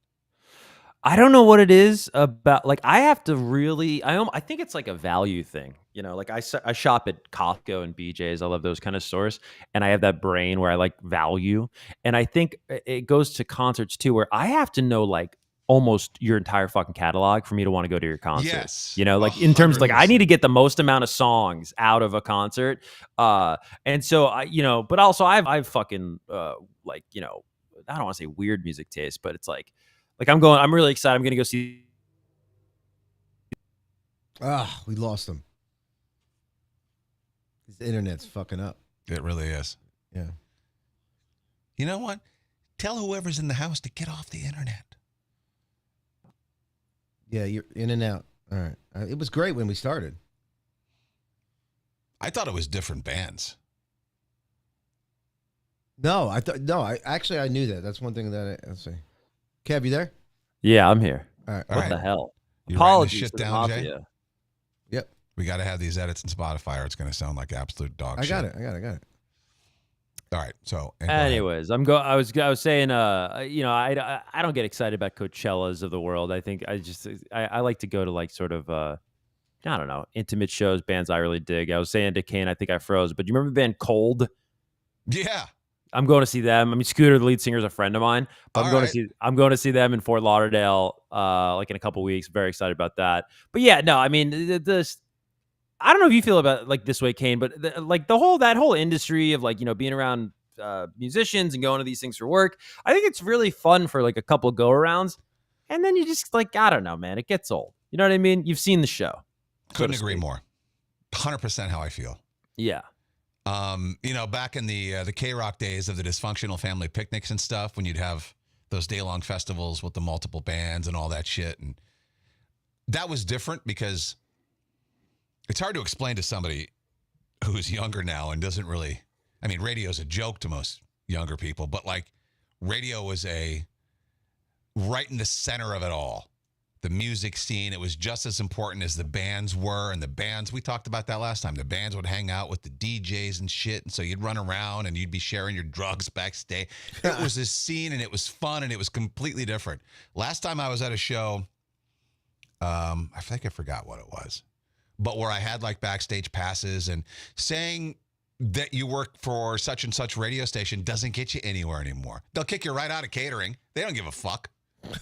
I don't know what it is about. Like, I have to really, I think it's like a value thing. Like I shop at Costco and BJ's. I love those kind of stores. And I have that brain where I like value. And I think it goes to concerts too, where I have to know like almost your entire fucking catalog for me to want to go to your concert. Yes. Like in terms of like, I 100%. need to get the most amount of songs out of a concert. And so but also I've fucking I don't want to say weird music taste, but it's like I'm really excited. I'm going to go see. We lost him. The internet's fucking up. It really is. Yeah. You know what? Tell whoever's in the house to get off the internet. Yeah, you're in and out. All right. It was great when we started. I thought it was different bands. No, I knew that. That's one thing that let's see. Kev, you there? Yeah, I'm here. All right. All What right. the hell? You writing this Apologies shit to the down, Jay? mafia. Yep. We got to have these edits in Spotify or it's going to sound like absolute dog I shit. got it. All right. So, and go ahead. Anyways, I was saying, I don't get excited about Coachellas of the world. I think I like to go to like sort of, I don't know, intimate shows, bands I really dig. I was saying to Kane, I think I froze, but you remember the band Cold? Yeah. I'm going to see them. I mean, Scooter, the lead singer, is a friend of mine. But I'm going to see them in Fort Lauderdale, like in a couple weeks. Very excited about that. But yeah, no, I mean, I don't know if you feel about like this way, Kane, but that whole industry of like, you know, being around musicians and going to these things for work. I think it's really fun for like a couple of go arounds, and then you just like, I don't know, man, it gets old. You know what I mean? You've seen the show. Couldn't agree more. 100% how I feel. Yeah. You know, back in the K-Rock days of the dysfunctional family picnics and stuff, when you'd have those day-long festivals with the multiple bands and all that shit, and that was different because it's hard to explain to somebody who's younger now and doesn't really, I mean, radio's a joke to most younger people, but like radio was right in the center of it all. The music scene, it was just as important as the bands were. And the bands, we talked about that last time, the bands would hang out with the DJs and shit. And so you'd run around and you'd be sharing your drugs backstage. It was a scene and it was fun and it was completely different. Last time I was at a show, I think I forgot what it was, but where I had like backstage passes, and saying that you work for such and such radio station doesn't get you anywhere anymore. They'll kick you right out of catering. They don't give a fuck.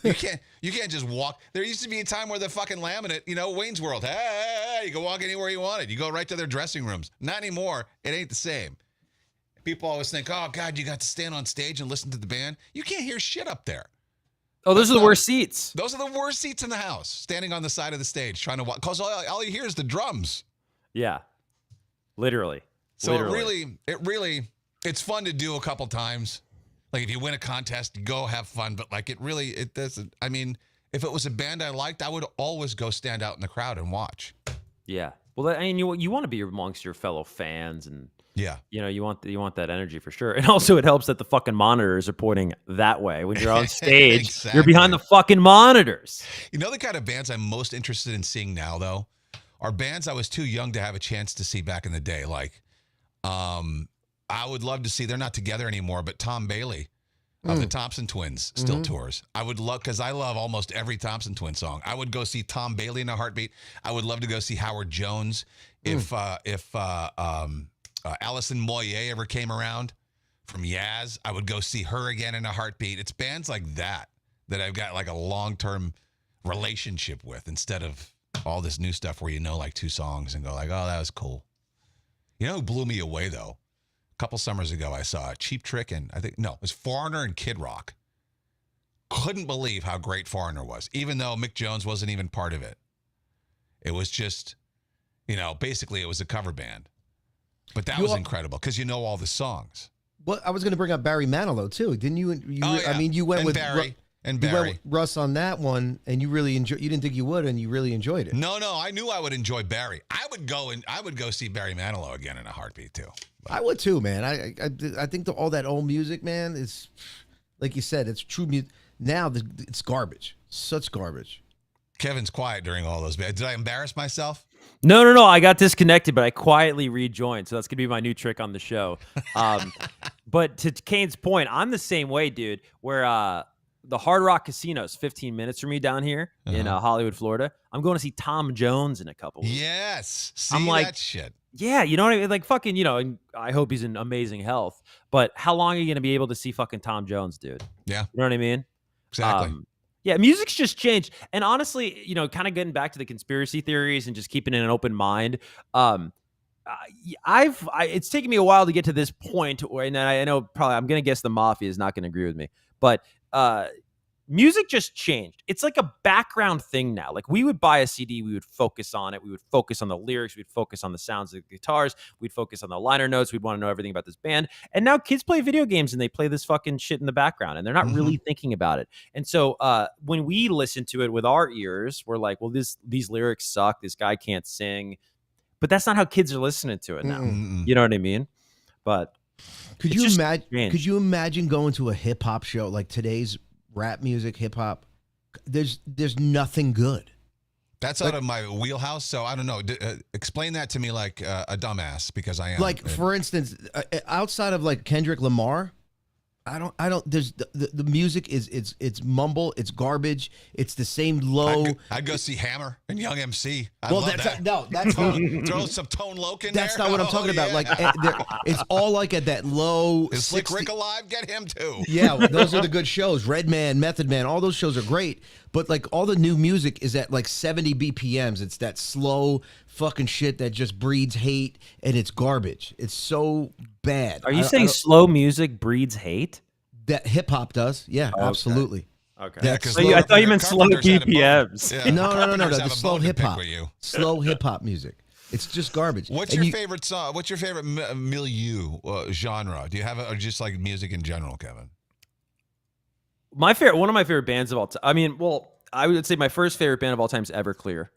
You can't just walk. There used to be a time where the fucking laminate, you know, Wayne's World, hey, you can walk anywhere you wanted. You go right to their dressing rooms. Not anymore. It ain't the same. People always think, oh, God, you got to stand on stage and listen to the band. You can't hear shit up there. Oh, those are the worst seats. Those are the worst seats in the house, standing on the side of the stage, trying to walk. Because all you hear is the drums. Yeah. Literally. So it really, it's fun to do a couple times. Like if you win a contest, go have fun. But like it doesn't. I mean, if it was a band I liked, I would always go stand out in the crowd and watch. Yeah. Well, I mean, you want to be amongst your fellow fans, and yeah, you know, you want that energy for sure. And also, it helps that the fucking monitors are pointing that way when you're on stage. Exactly. You're behind the fucking monitors. You know, the kind of bands I'm most interested in seeing now, though, are bands I was too young to have a chance to see back in the day. Like, I would love to see, they're not together anymore, but Tom Bailey of the Thompson Twins still tours. I would love, because I love almost every Thompson Twin song. I would go see Tom Bailey in a heartbeat. I would love to go see Howard Jones if Alison Moyet ever came around from Yaz. I would go see her again in a heartbeat. It's bands like that I've got like a long-term relationship with, instead of all this new stuff where you know like two songs and go like, oh, that was cool. You know who blew me away, though? A couple summers ago, I saw Cheap Trick and it was Foreigner and Kid Rock. Couldn't believe how great Foreigner was, even though Mick Jones wasn't even part of it. It was just, basically it was a cover band. But that was incredible because you know all the songs. Well, I was going to bring up Barry Manilow, too. Didn't you? Oh, yeah. I mean, you went with Barry. And you Barry. went with Russ on that one, and you really enjoyed. You didn't think you would, and you really enjoyed it. No, I knew I would enjoy Barry. I would go see Barry Manilow again in a heartbeat too. But I would too, man. I think all that old music, man, is like you said, it's true music. Now it's garbage, such garbage. Kevin's quiet during all those. Did I embarrass myself? No. I got disconnected, but I quietly rejoined. So that's gonna be my new trick on the show. But to Kane's point, I'm the same way, dude. Where the Hard Rock Casino is 15 minutes from me down here in Hollywood, Florida. I'm going to see Tom Jones in a couple weeks. Yes. See I'm like, that shit. Yeah, you know what I mean? Like fucking, and I hope he's in amazing health. But how long are you going to be able to see fucking Tom Jones, dude? Yeah. You know what I mean? Exactly. Yeah, music's just changed. And honestly, kind of getting back to the conspiracy theories and just keeping an open mind. It's taken me a while to get to this point where, and I know probably I'm going to guess the mafia is not going to agree with me, but music just changed. It's like a background thing now. Like we would buy a CD, we would focus on it. We would focus on the lyrics. We'd focus on the sounds of the guitars. We'd focus on the liner notes. We'd want to know everything about this band. And now kids play video games and they play this fucking shit in the background and they're not really thinking about it. And so when we listen to it with our ears, we're like, well, these lyrics suck. This guy can't sing. But that's not how kids are listening to it now. You know what I mean? But could you imagine going to a hip hop show like today's rap music, hip hop? There's nothing good. That's out of my wheelhouse. So I don't know. Explain that to me like a dumbass, because I am. Like for instance, outside of like Kendrick Lamar, I don't. There's the music is it's mumble. It's garbage. It's the same low. I'd go see Hammer and Young MC. I Well, love that's that. that's not. Throw some Tone Loc in That's there. not what I'm talking about. Like it's all like at that low. Is Slick 60 Rick alive? Get him too. Yeah, those are the good shows. Red Man, Method Man, all those shows are great. But like all the new music is at like 70 BPMs. It's that slow fucking shit that just breeds hate, and it's garbage. It's so bad. Are you saying slow music breeds hate? That hip hop does? Yeah, absolutely. Okay. Yeah, That's 'cause So I thought you meant slow Carpenters had a bone. BPMs. Yeah, No, Carpenters the have a slow bone to hip pick hop. with you. Slow hip hop music. It's just garbage. What's And your favorite song? What's your favorite milieu genre? Do you have or just like music in general, Kevin? One of my favorite bands of all time. I mean, well, I would say my first favorite band of all time is Everclear.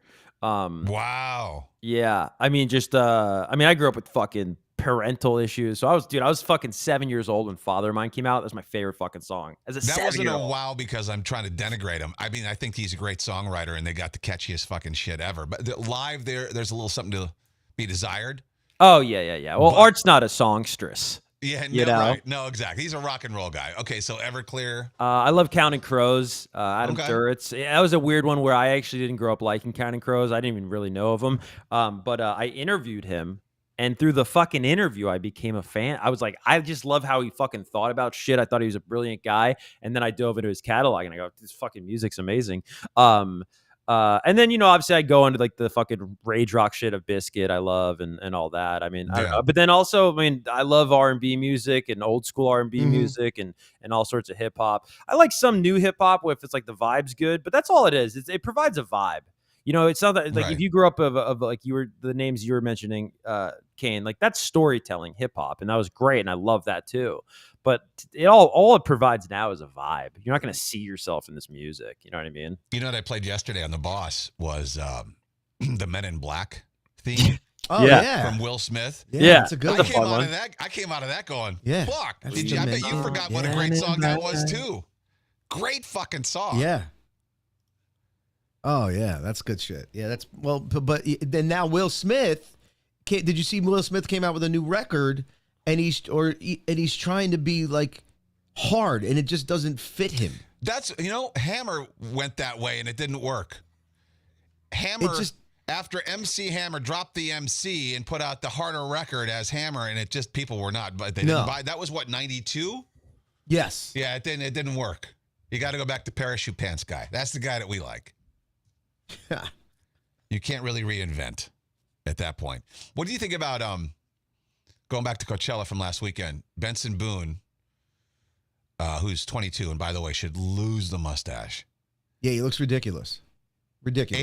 Wow. Yeah, I mean, I grew up with fucking parental issues, so I was fucking 7 years old when Father of Mine came out. That's my favorite fucking song. As a That wasn't a 7-year-old. wow because I'm trying to denigrate him. I mean, I think he's a great songwriter and they got the catchiest fucking shit ever. But live there's a little something to be desired. Oh yeah. Well, Art's not a songstress. Yeah, You no, know? right. No, exactly. He's a rock and roll guy. Okay, so Everclear. I love Counting Crows. Adam Okay. Duritz. Yeah, that was a weird one where I actually didn't grow up liking Counting Crows. I didn't even really know of him. But I interviewed him, and through the fucking interview, I became a fan. I was like, I just love how he fucking thought about shit. I thought he was a brilliant guy. And then I dove into his catalog, and I go, this fucking music's amazing. And then, obviously I go into like the fucking rage rock shit of Biscuit I love and all that. I mean, Yeah. but then also, I love R&B music and old school R&B music and all sorts of hip hop. I like some new hip hop if it's like the vibe's good, but that's all it is. It provides a vibe. It's not that like Right. if you grew up of like the names you were mentioning, Kane, like that's storytelling hip hop, and that was great, and I love that too. But all it provides now is a vibe. You're not going to see yourself in this music. You know what I mean? You know what I played yesterday on The Boss was the Men in Black theme Oh Yeah. yeah, from Will Smith. Yeah. It's a good I one. came fun out one. of that. I came out of that going, Yeah. fuck. That's I bet you the forgot what a Men great in song that Black. was too. Great fucking song. Yeah. Oh yeah, that's good shit. Yeah, that's but then now Will Smith. Did you see Will Smith came out with a new record, and he's trying to be like hard, and it just doesn't fit him. That's Hammer went that way and it didn't work. Hammer after MC Hammer dropped the MC and put out the harder record as Hammer, and it just people were not, but they didn't buy. That was what 92. Yes. Yeah, it didn't work. You got to go back to Parachute Pants guy. That's the guy that we like. You can't really reinvent at that point. What do you think about going back to Coachella from last weekend? Benson Boone, who's 22, and by the way, should lose the mustache. Yeah, he looks ridiculous. Ridiculous.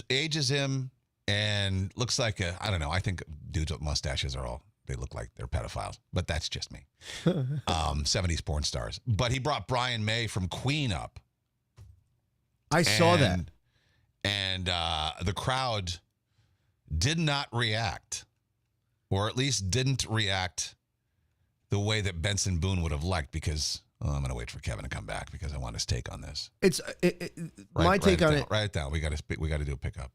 Ages him, and looks like I don't know. I think dudes with mustaches they look like they're pedophiles, but that's just me. 70s porn stars. But he brought Brian May from Queen up. I saw that. And the crowd did not react, or at least didn't react the way that Benson Boone would have liked, because I'm going to wait for Kevin to come back because I want his take on this. It's my take on it. Write it down. We got to do a pickup.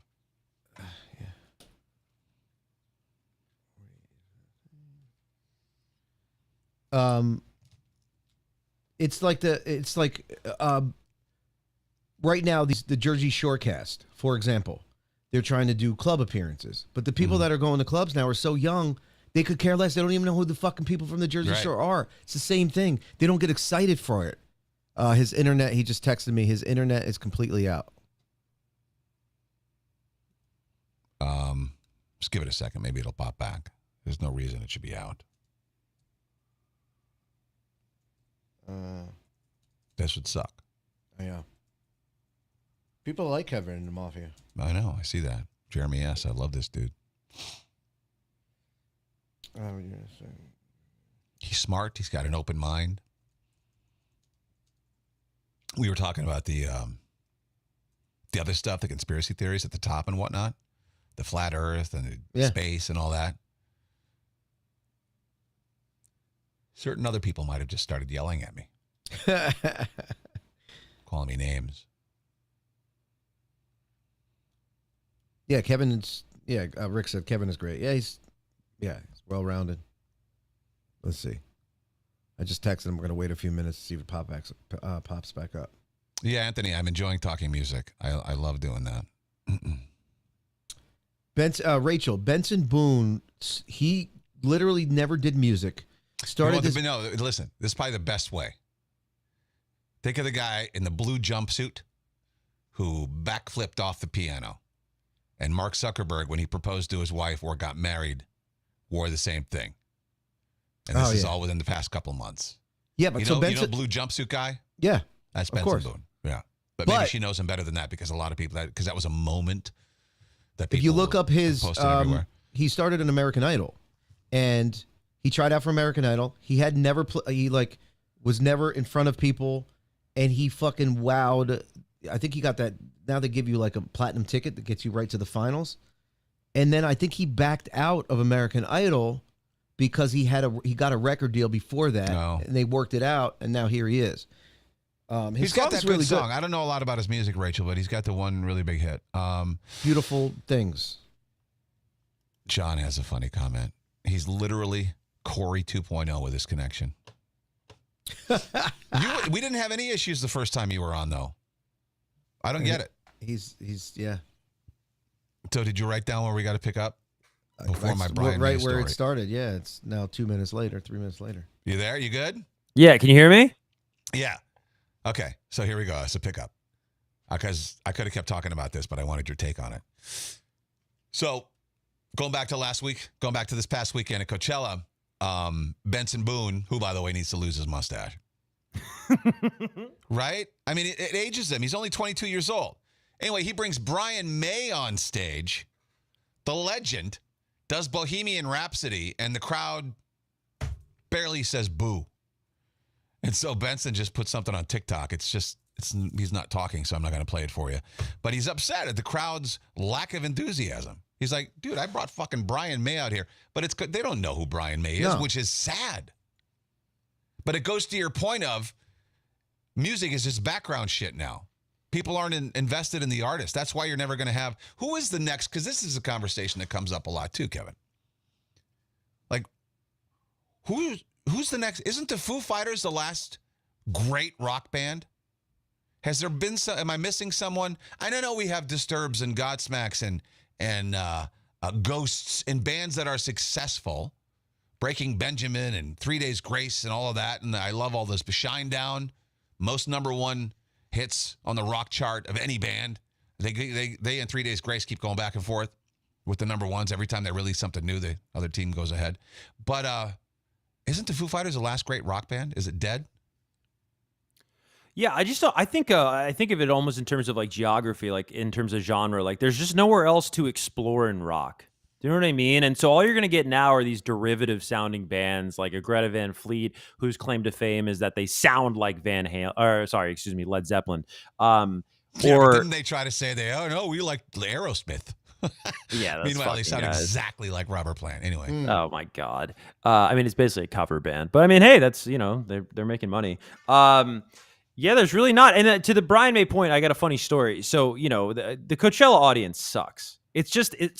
It's like right now the Jersey Shore cast, for example, they're trying to do club appearances, but the people that are going to clubs now are so young they could care less. They don't even know who the fucking people from the Jersey Shore are. It's the same thing. They don't get excited for it. His internet, he just texted me. His internet is completely out. Just give it a second. Maybe it'll pop back. There's no reason it should be out. This would suck. Yeah. People like Kevin in the Mafia. I know. I see that. Jeremy S. I love this dude. He's smart. He's got an open mind. We were talking about the other stuff, the conspiracy theories at the top and whatnot, the flat Earth and the space and all that. Certain other people might have just started yelling at me, calling me names. Yeah, Kevin is. Yeah, Rick said Kevin is great. Yeah, he's well-rounded. Let's see. I just texted him. We're going to wait a few minutes to see if it pops back up. Yeah, Anthony, I'm enjoying talking music. I love doing that. Rachel, Benson Boone, he literally never did music. No, listen, this is probably the best way. Think of the guy in the blue jumpsuit who backflipped off the piano. And Mark Zuckerberg, when he proposed to his wife or got married, wore the same thing. And this is all within the past couple of months. Yeah, but you know blue jumpsuit guy? Yeah. That's Benson Boone. Yeah. But maybe she knows him better than that because a lot of people, because that was a moment that people if you look up his, he started an American Idol. And he tried out for American Idol. He had never, was never in front of people. And he fucking wowed. I think he got that. Now they give you like a platinum ticket that gets you right to the finals. And then I think he backed out of American Idol because he got a record deal before that. Oh. And they worked it out. And now here he is. He's got that really good song. I don't know a lot about his music, Rachel, but he's got the one really big hit. Beautiful Things. John has a funny comment. He's literally Corey 2.0 with his connection. We didn't have any issues the first time you were on, though. I don't get it. He's yeah. So did you write down where we got to pick up? Before my Brian right May where story? it started. Yeah, it's now 3 minutes later. You there? You good? Yeah, can you hear me? Yeah. Okay, so here we go. It's a pickup. Because I could have kept talking about this, but I wanted your take on it. So, going back to this past weekend at Coachella, Benson Boone, who, by the way, needs to lose his mustache. Right? I mean, it ages him. He's only 22 years old. Anyway, he brings Brian May on stage. The legend does Bohemian Rhapsody, and the crowd barely says boo. And so Benson just put something on TikTok. He's not talking, so I'm not going to play it for you. But he's upset at the crowd's lack of enthusiasm. He's like, dude, I brought fucking Brian May out here. But they don't know who Brian May is, which is sad. But it goes to your point of music is just background shit now. People aren't invested in the artist. That's why you're never going to have, who is the next, because this is a conversation that comes up a lot too, Kevin. Like, who's the next? Isn't the Foo Fighters the last great rock band? Has there been am I missing someone? I don't know. We have Disturbs and Godsmacks and Ghosts and bands that are successful. Breaking Benjamin and 3 Days Grace and all of that. And I love all this. But Shinedown, most #1 hits on the rock chart of any band. They and 3 Days Grace keep going back and forth with the #1s. Every time they release something new, the other team goes ahead. But isn't the Foo Fighters the last great rock band? Is it dead? Yeah, I think of it almost in terms of like geography, like in terms of genre. Like there's just nowhere else to explore in rock. Do you know what I mean? And so all you're going to get now are these derivative sounding bands like a Greta Van Fleet, whose claim to fame is that they sound like Led Zeppelin. But didn't they try to say we like Aerosmith? Yeah, that's meanwhile, they sound exactly like Robert Plant. Anyway. Oh my God. I mean, it's basically a cover band, but I mean, hey, that's, they're making money. Yeah, there's really not. And to the Brian May point, I got a funny story. So, the Coachella audience sucks. It's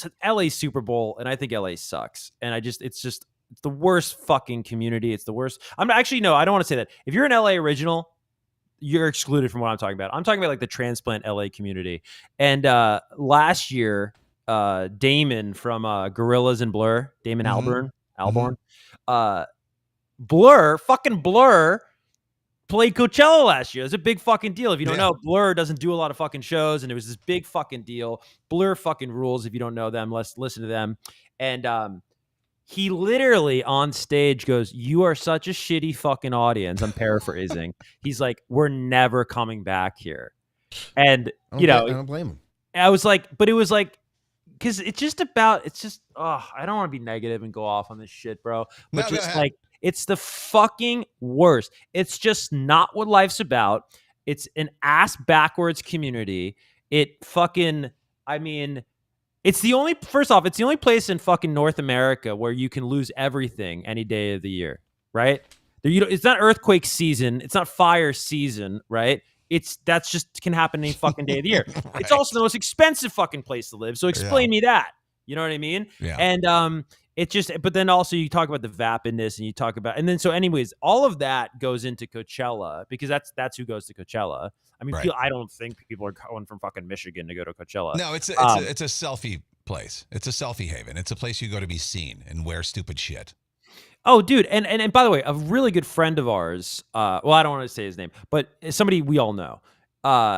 an LA Super Bowl, and I think LA sucks. And it's the worst fucking community. It's the worst. I don't want to say that. If you're an LA original, you're excluded from what I'm talking about. I'm talking about like the transplant LA community. And last year, Damon from Gorillaz and Blur, Damon Albarn, Blur played Coachella last year. It's a big fucking deal. If you don't know, Blur doesn't do a lot of fucking shows, and it was this big fucking deal. Blur fucking rules. If you don't know them, let's listen to them. And he literally on stage goes, "You are such a shitty fucking audience." I'm paraphrasing. He's like, "We're never coming back here." And I don't blame him. I was like, but it was like, because I don't want to be negative and go off on this shit, bro. But it's the fucking worst. It's just not what life's about. It's an ass backwards community. It's the only place in fucking North America where you can lose everything any day of the year, right? It's not earthquake season. It's not fire season, right? That's just can happen any fucking day of the year. Right. It's also the most expensive fucking place to live. So explain me that. You know what I mean? Yeah. And it just, but then also you talk about the vapidness and you talk about, and then so anyways, all of that goes into Coachella because that's who goes to Coachella. I mean, Right. I don't think people are going from fucking Michigan to go to Coachella. No, it's a selfie place. It's a selfie haven. It's a place you go to be seen and wear stupid shit. Oh, dude, and by the way, a really good friend of ours. Well, I don't want to say his name, but somebody we all know.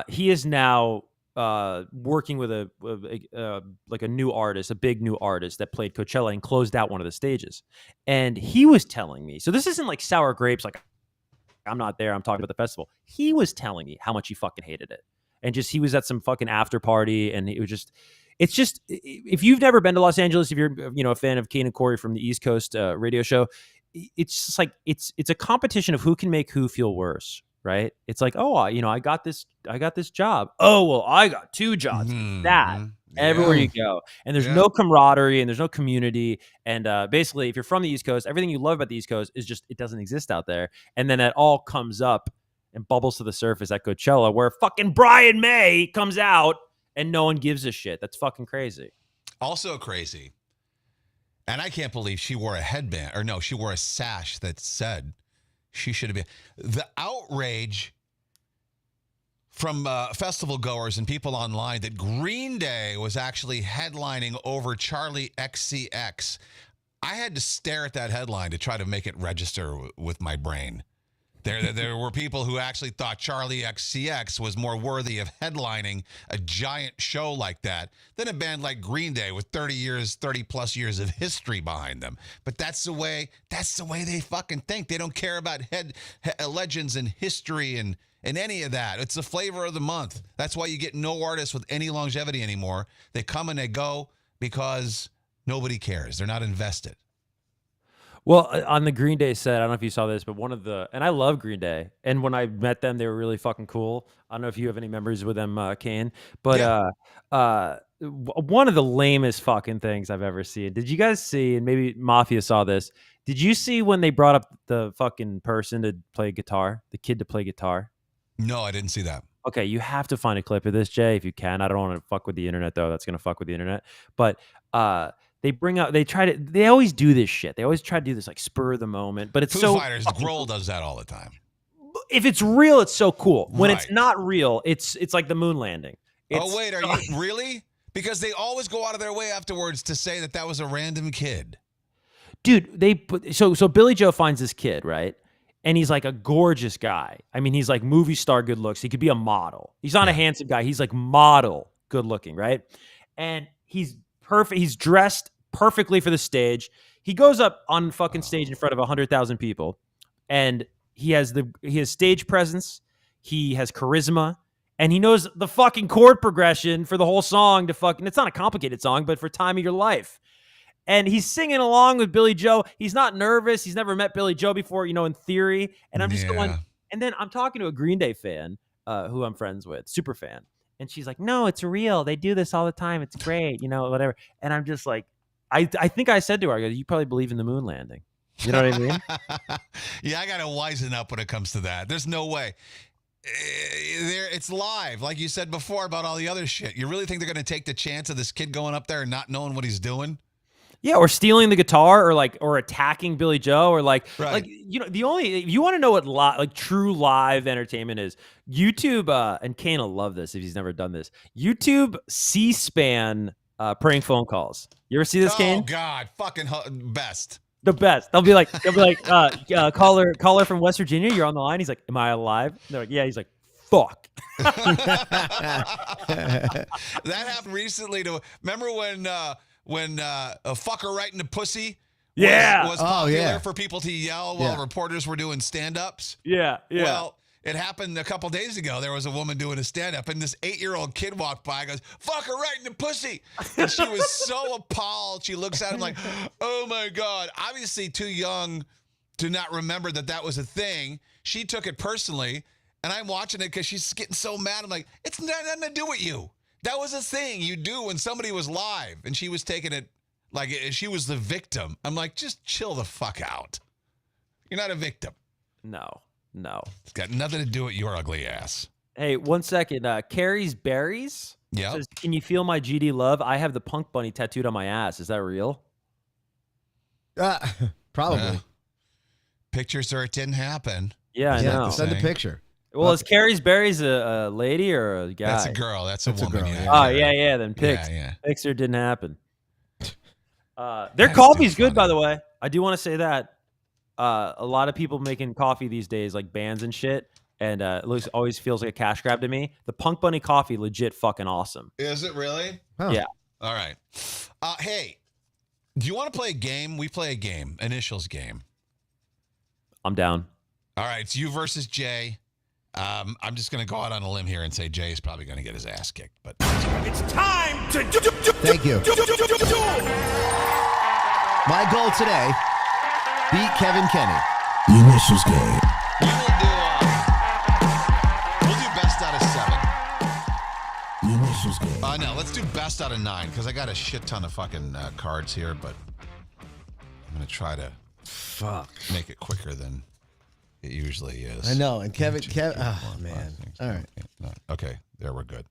He is now working with like a new artist, a big new artist that played Coachella and closed out one of the stages. And he was telling me, so this isn't like sour grapes. Like I'm not there. I'm talking about the festival. He was telling me how much he fucking hated it, and just he was at some fucking after party, and it was just. It's just, if you've never been to Los Angeles, if you're a fan of Kane and Corey from the East Coast radio show, it's just like it's a competition of who can make who feel worse, right? It's like, oh, I got this job. Oh, well, I got 2 jobs. That everywhere you go, and there's no camaraderie and there's no community, and basically, if you're from the East Coast, everything you love about the East Coast is just it doesn't exist out there, and then it all comes up and bubbles to the surface at Coachella, where fucking Brian May comes out. And no one gives a shit. That's fucking crazy. Also crazy. And I can't believe she wore a headband. Or no, she wore a sash that said she should have been. The outrage from festival goers and people online that Green Day was actually headlining over Charlie XCX. I had to stare at that headline to try to make it register with my brain. There were people who actually thought Charlie XCX was more worthy of headlining a giant show like that than a band like Green Day with 30 plus years of history behind them. But that's the way they fucking think. They don't care about legends and history and any of that. It's the flavor of the month. That's why you get no artists with any longevity anymore. They come and they go because nobody cares. They're not invested. Well, on the Green Day set, I don't know if you saw this, but and I love Green Day. And when I met them, they were really fucking cool. I don't know if you have any memories with them, Kane. But one of the lamest fucking things I've ever seen. Did you guys see, and maybe Mafia saw this, did you see when they brought up the fucking person to play guitar, the kid to play guitar? No, I didn't see that. Okay, you have to find a clip of this, Jay, if you can. I don't want to fuck with the internet, though. That's going to fuck with the internet. But they always do this shit. They always try to do this like spur of the moment, but it's Foo so Fighters, Grohl does that all the time. If it's real, it's so cool. When Right. it's not real, it's like the moon landing. Oh, wait, are you really? Because they always go out of their way afterwards to say that was a random kid. Dude, so Billy Joe finds this kid, right? And he's like a gorgeous guy. I mean, he's like movie star good looks. He could be a model. He's not a handsome guy. He's like model good looking, right? And he's perfect. He's dressed perfectly for the stage. He goes up on fucking stage in front of 100,000 people, and he has stage presence. He has charisma, and he knows the fucking chord progression for the whole song to fucking. It's not a complicated song, but for Time of Your Life. And he's singing along with Billy Joe. He's not nervous. He's never met Billy Joe before, in theory. And I'm just going. And then I'm talking to a Green Day fan who I'm friends with, super fan. And she's like, no, it's real. They do this all the time. It's great, whatever. And I'm just like, I think I said to her, you probably believe in the moon landing. You know what I mean? Yeah, I got to wisen up when it comes to that. There's no way. It's live, like you said before about all the other shit. You really think they're going to take the chance of this kid going up there and not knowing what he's doing? Yeah, or stealing the guitar, or attacking Billy Joe, or Right. if you want to know what true live entertainment is, YouTube, and Kane will love this if he's never done this. YouTube C-SPAN prank phone calls. You ever see this, Kane? Oh God, fucking best. The best. They'll be like, caller from West Virginia, you're on the line. He's like, am I alive? They're like, yeah. He's like, fuck. That happened recently. Remember when a fucker right in the pussy was popular for people to yell while reporters were doing stand-ups? Yeah. Well, it happened a couple days ago. There was a woman doing a stand-up, and this 8-year-old kid walked by and goes, fuck her right in the pussy. And she was so appalled. She looks at him like, oh, my God. Obviously too young to not remember that was a thing. She took it personally, and I'm watching it because she's getting so mad. I'm like, it's nothing to do with you. That was a thing you do when somebody was live, and she was taking it like she was the victim. I'm like, just chill the fuck out. You're not a victim. No. It's got nothing to do with your ugly ass. Hey, 1 second. Carrie's Berries Yeah. says, can you feel my GD love? I have the Punk Bunny tattooed on my ass. Is that real? Probably. Pictures or it didn't happen. Yeah, I know. Send a picture. Well, is Carrie's Berries a lady or a guy? That's a girl. That's a woman. girl, yeah. Oh, yeah. Then pics. Yeah. Pics or didn't happen. Their That's coffee's too good, by funny. the way. I do want to say that. A lot of people making coffee these days, like bands and shit, and it always feels like a cash grab to me. The Punk Bunny coffee, legit fucking awesome. Is it really? Huh. Yeah. All right. Hey, do you want to play a game? We play a game, initials game. I'm down. All right, it's you versus Jay. I'm just going to go out on a limb here and say Jay is probably going to get his ass kicked. But It's time to Thank you. My goal today, beat Kevin Kenny. The initials game. we'll do best out of 7. The initials game. No, let's do best out of 9 because I got a shit ton of fucking cards here, but I'm going to try to make it quicker than it usually is. I know. And Kevin, oh, man. All right. Okay, there we're good.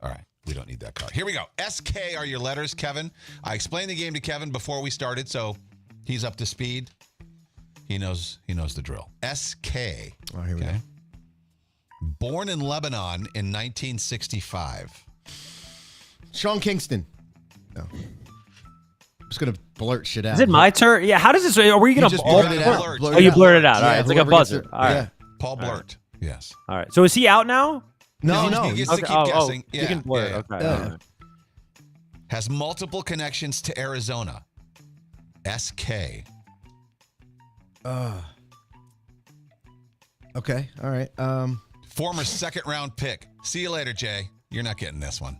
All right, we don't need that card. Here we go. SK are your letters, Kevin. I explained the game to Kevin before we started, so he's up to speed. He knows the drill. SK. Oh, here we go. Born in Lebanon in 1965. Sean Kingston. No. I'm just going to blurt shit out. Is it my turn? Yeah. How does this? Are we gonna just all blurt it blurt? out. Blurt Oh, you out. blurted it out. All Yeah, right, it's like a whoever gets buzzer. it- All right. Yeah. Paul Blurt. Yes. All right. So is he out now? No, He gets to keep Oh, guessing. you Yeah, can blur. yeah, Okay. yeah. all right. Has multiple connections to Arizona. SK. Okay. All right. Former second-round pick. See you later, Jay. You're not getting this one.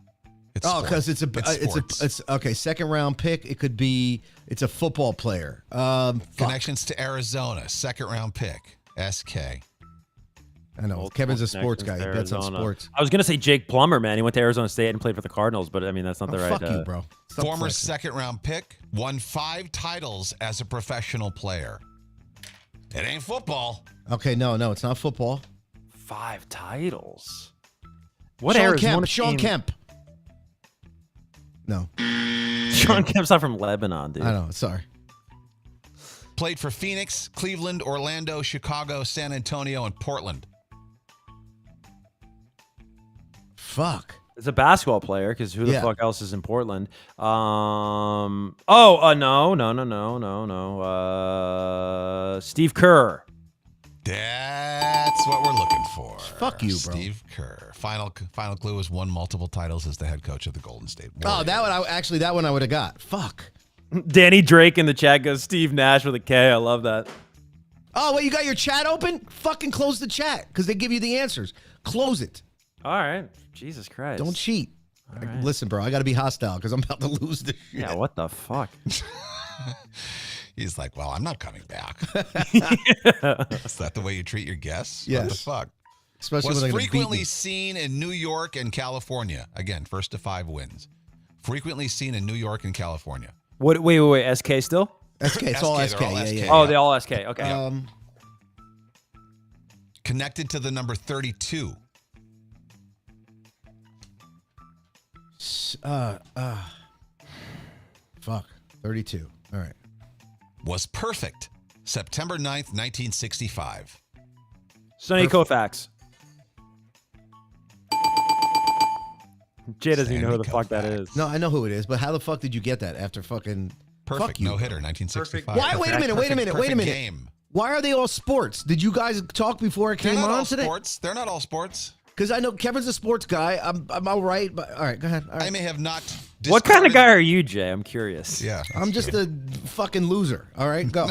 It's Oh, sport. because it's sports. it's okay. Second round pick. It could be. It's a football player. Fuck. Connections to Arizona. Second-round pick. SK. I know. Kevin's a sports guy. He bets on Arizona. sports. I was gonna say Jake Plummer, man. He went to Arizona State and played for the Cardinals, but I mean that's not the right. Fuck you, bro. Stop Former flexing. second-round pick. Won 5 titles as a professional player. It ain't football. Okay. No. It's not football. 5 titles. What Sean Arizona Kemp. Sean team- Kemp. No. Sean Kemp's not from Lebanon, dude. I know. Sorry. Played for Phoenix, Cleveland, Orlando, Chicago, San Antonio, and Portland. Fuck. It's a basketball player because who the Yeah. fuck else is in Portland? No. Steve Kerr. That's what we're looking for. Fuck you, bro. Steve Kerr. Final clue is won multiple titles as the head coach of the Golden State Oh, Warriors. that one I would have got. Fuck. Danny Drake in the chat goes Steve Nash with a K. I love that. Oh, wait, you got your chat open? Fucking close the chat because they give you the answers. Close it. All right. Jesus Christ. Don't cheat. right. Listen, bro, I got to be hostile because I'm about to lose this shit. Yeah, what the fuck? He's like, well, I'm not coming back. Is that the way you treat your guests? What the Yes. fuck? Especially Was when they're going to beat frequently me. seen in New York and California. Again, first to 5 wins. Frequently seen in New York and California. What? Wait. SK still? SK, it's all SK, SK. they're all Yeah, SK. yeah. Oh, they all SK. Okay. Connected to the number 32. Fuck. 32. All right. Was perfect. September 9th, 1965. Sonny Koufax. Jay doesn't even know who the Sandy fuck that Koufax. is. No, I know who it is, but how the fuck did you get that after fucking Perfect. Fuck you. No hitter, 1965. Why? Wait a minute. Perfect game. Why are they all sports? Did you guys talk before I They're came not on all today? sports. They're not all sports. Because I know Kevin's a sports guy. I'm all right, but all right, go ahead. All I right. may have not. What kind of discarded- guy are you, Jay? I'm curious. Yeah. I'm just a fucking loser. All right, go.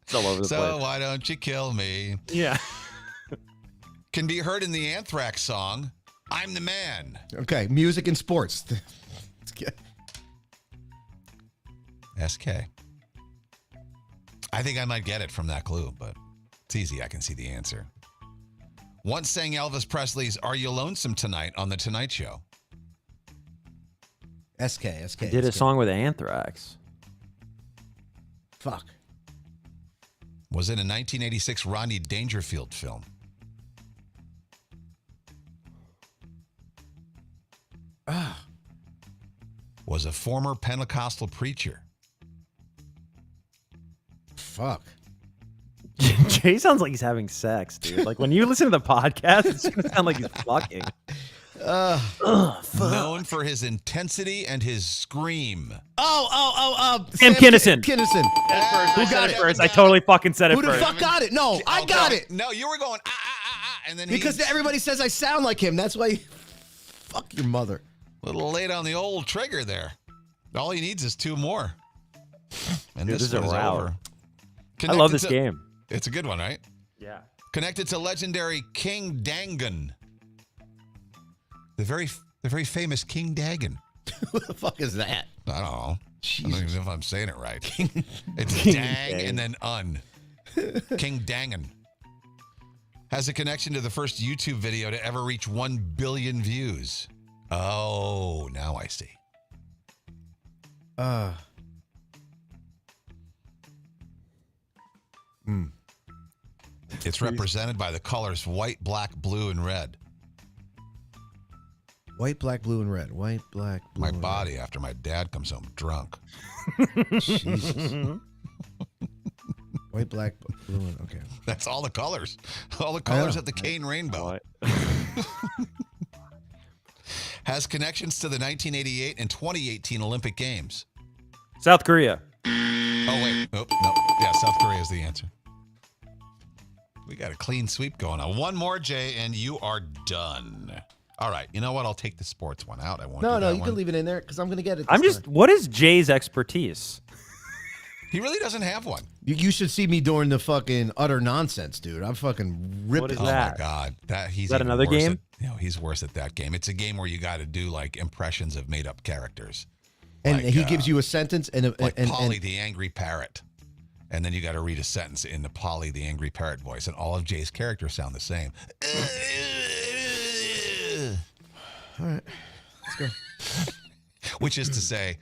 It's all over the So place. why don't you kill me? Yeah. Can be heard in the Anthrax song, I'm the Man. Okay, music and sports. SK. I think I might get it from that clue, but it's easy. I can see the answer. Once sang Elvis Presley's Are You Lonesome Tonight on The Tonight Show. SK. Did a song with Anthrax. Fuck. Was in a 1986 Rodney Dangerfield film. Was a former Pentecostal preacher. fuck. Jay sounds like he's having sex, dude. Like when you listen to the podcast, it's gonna sound like he's fucking. Known for his intensity and his scream. Sam Kinison. Kinison. Who got it first? I totally fucking said it Who the first. fuck got it? No, I got it. No, you were going and then Because everybody says I sound like him. That's why. Fuck your mother. A little late on the old trigger there. All he needs is 2 more. And Dude, this this is one is a rout. over. I love this game. It's a good one, right? Yeah. Connected to legendary King Dangan. The very famous King Dagon. Who the fuck is that? I don't know. I don't even know if I'm saying it right. It's King Dang Dang. and then Un. King Dangan. Has a connection to the first YouTube video to ever reach 1 billion views. Oh, now I see. It's represented by the colors white, black, blue, and red. White, black, blue, and red. White, black, blue. My and body after my dad comes home drunk. red. Jesus. White, black, blue, and okay. That's all the colors. All the colors of the Cane Rainbow. Has connections to the 1988 and 2018 Olympic Games. South Korea. Oh, wait. Oh, no. Yeah, South Korea is the answer. We got a clean sweep going on. One more, Jay, and you are done. All right. You know what? I'll take the sports one out. I won't do No, that you one. can leave it in there because I'm going to get it. I'm this just. time. What is Jay's expertise? He really doesn't have one. You should see me during the fucking utter nonsense, dude. I'm fucking ripping. What is Oh, that? my God. He's Is that even another worse game? He's worse at that game. It's a game where you got to do, like, impressions of made-up characters. And Like, he gives you a sentence and Polly the Angry Parrot. And then you got to read a sentence in the Polly the Angry Parrot voice. And all of Jay's characters sound the same. all right, let's go. Which is to say,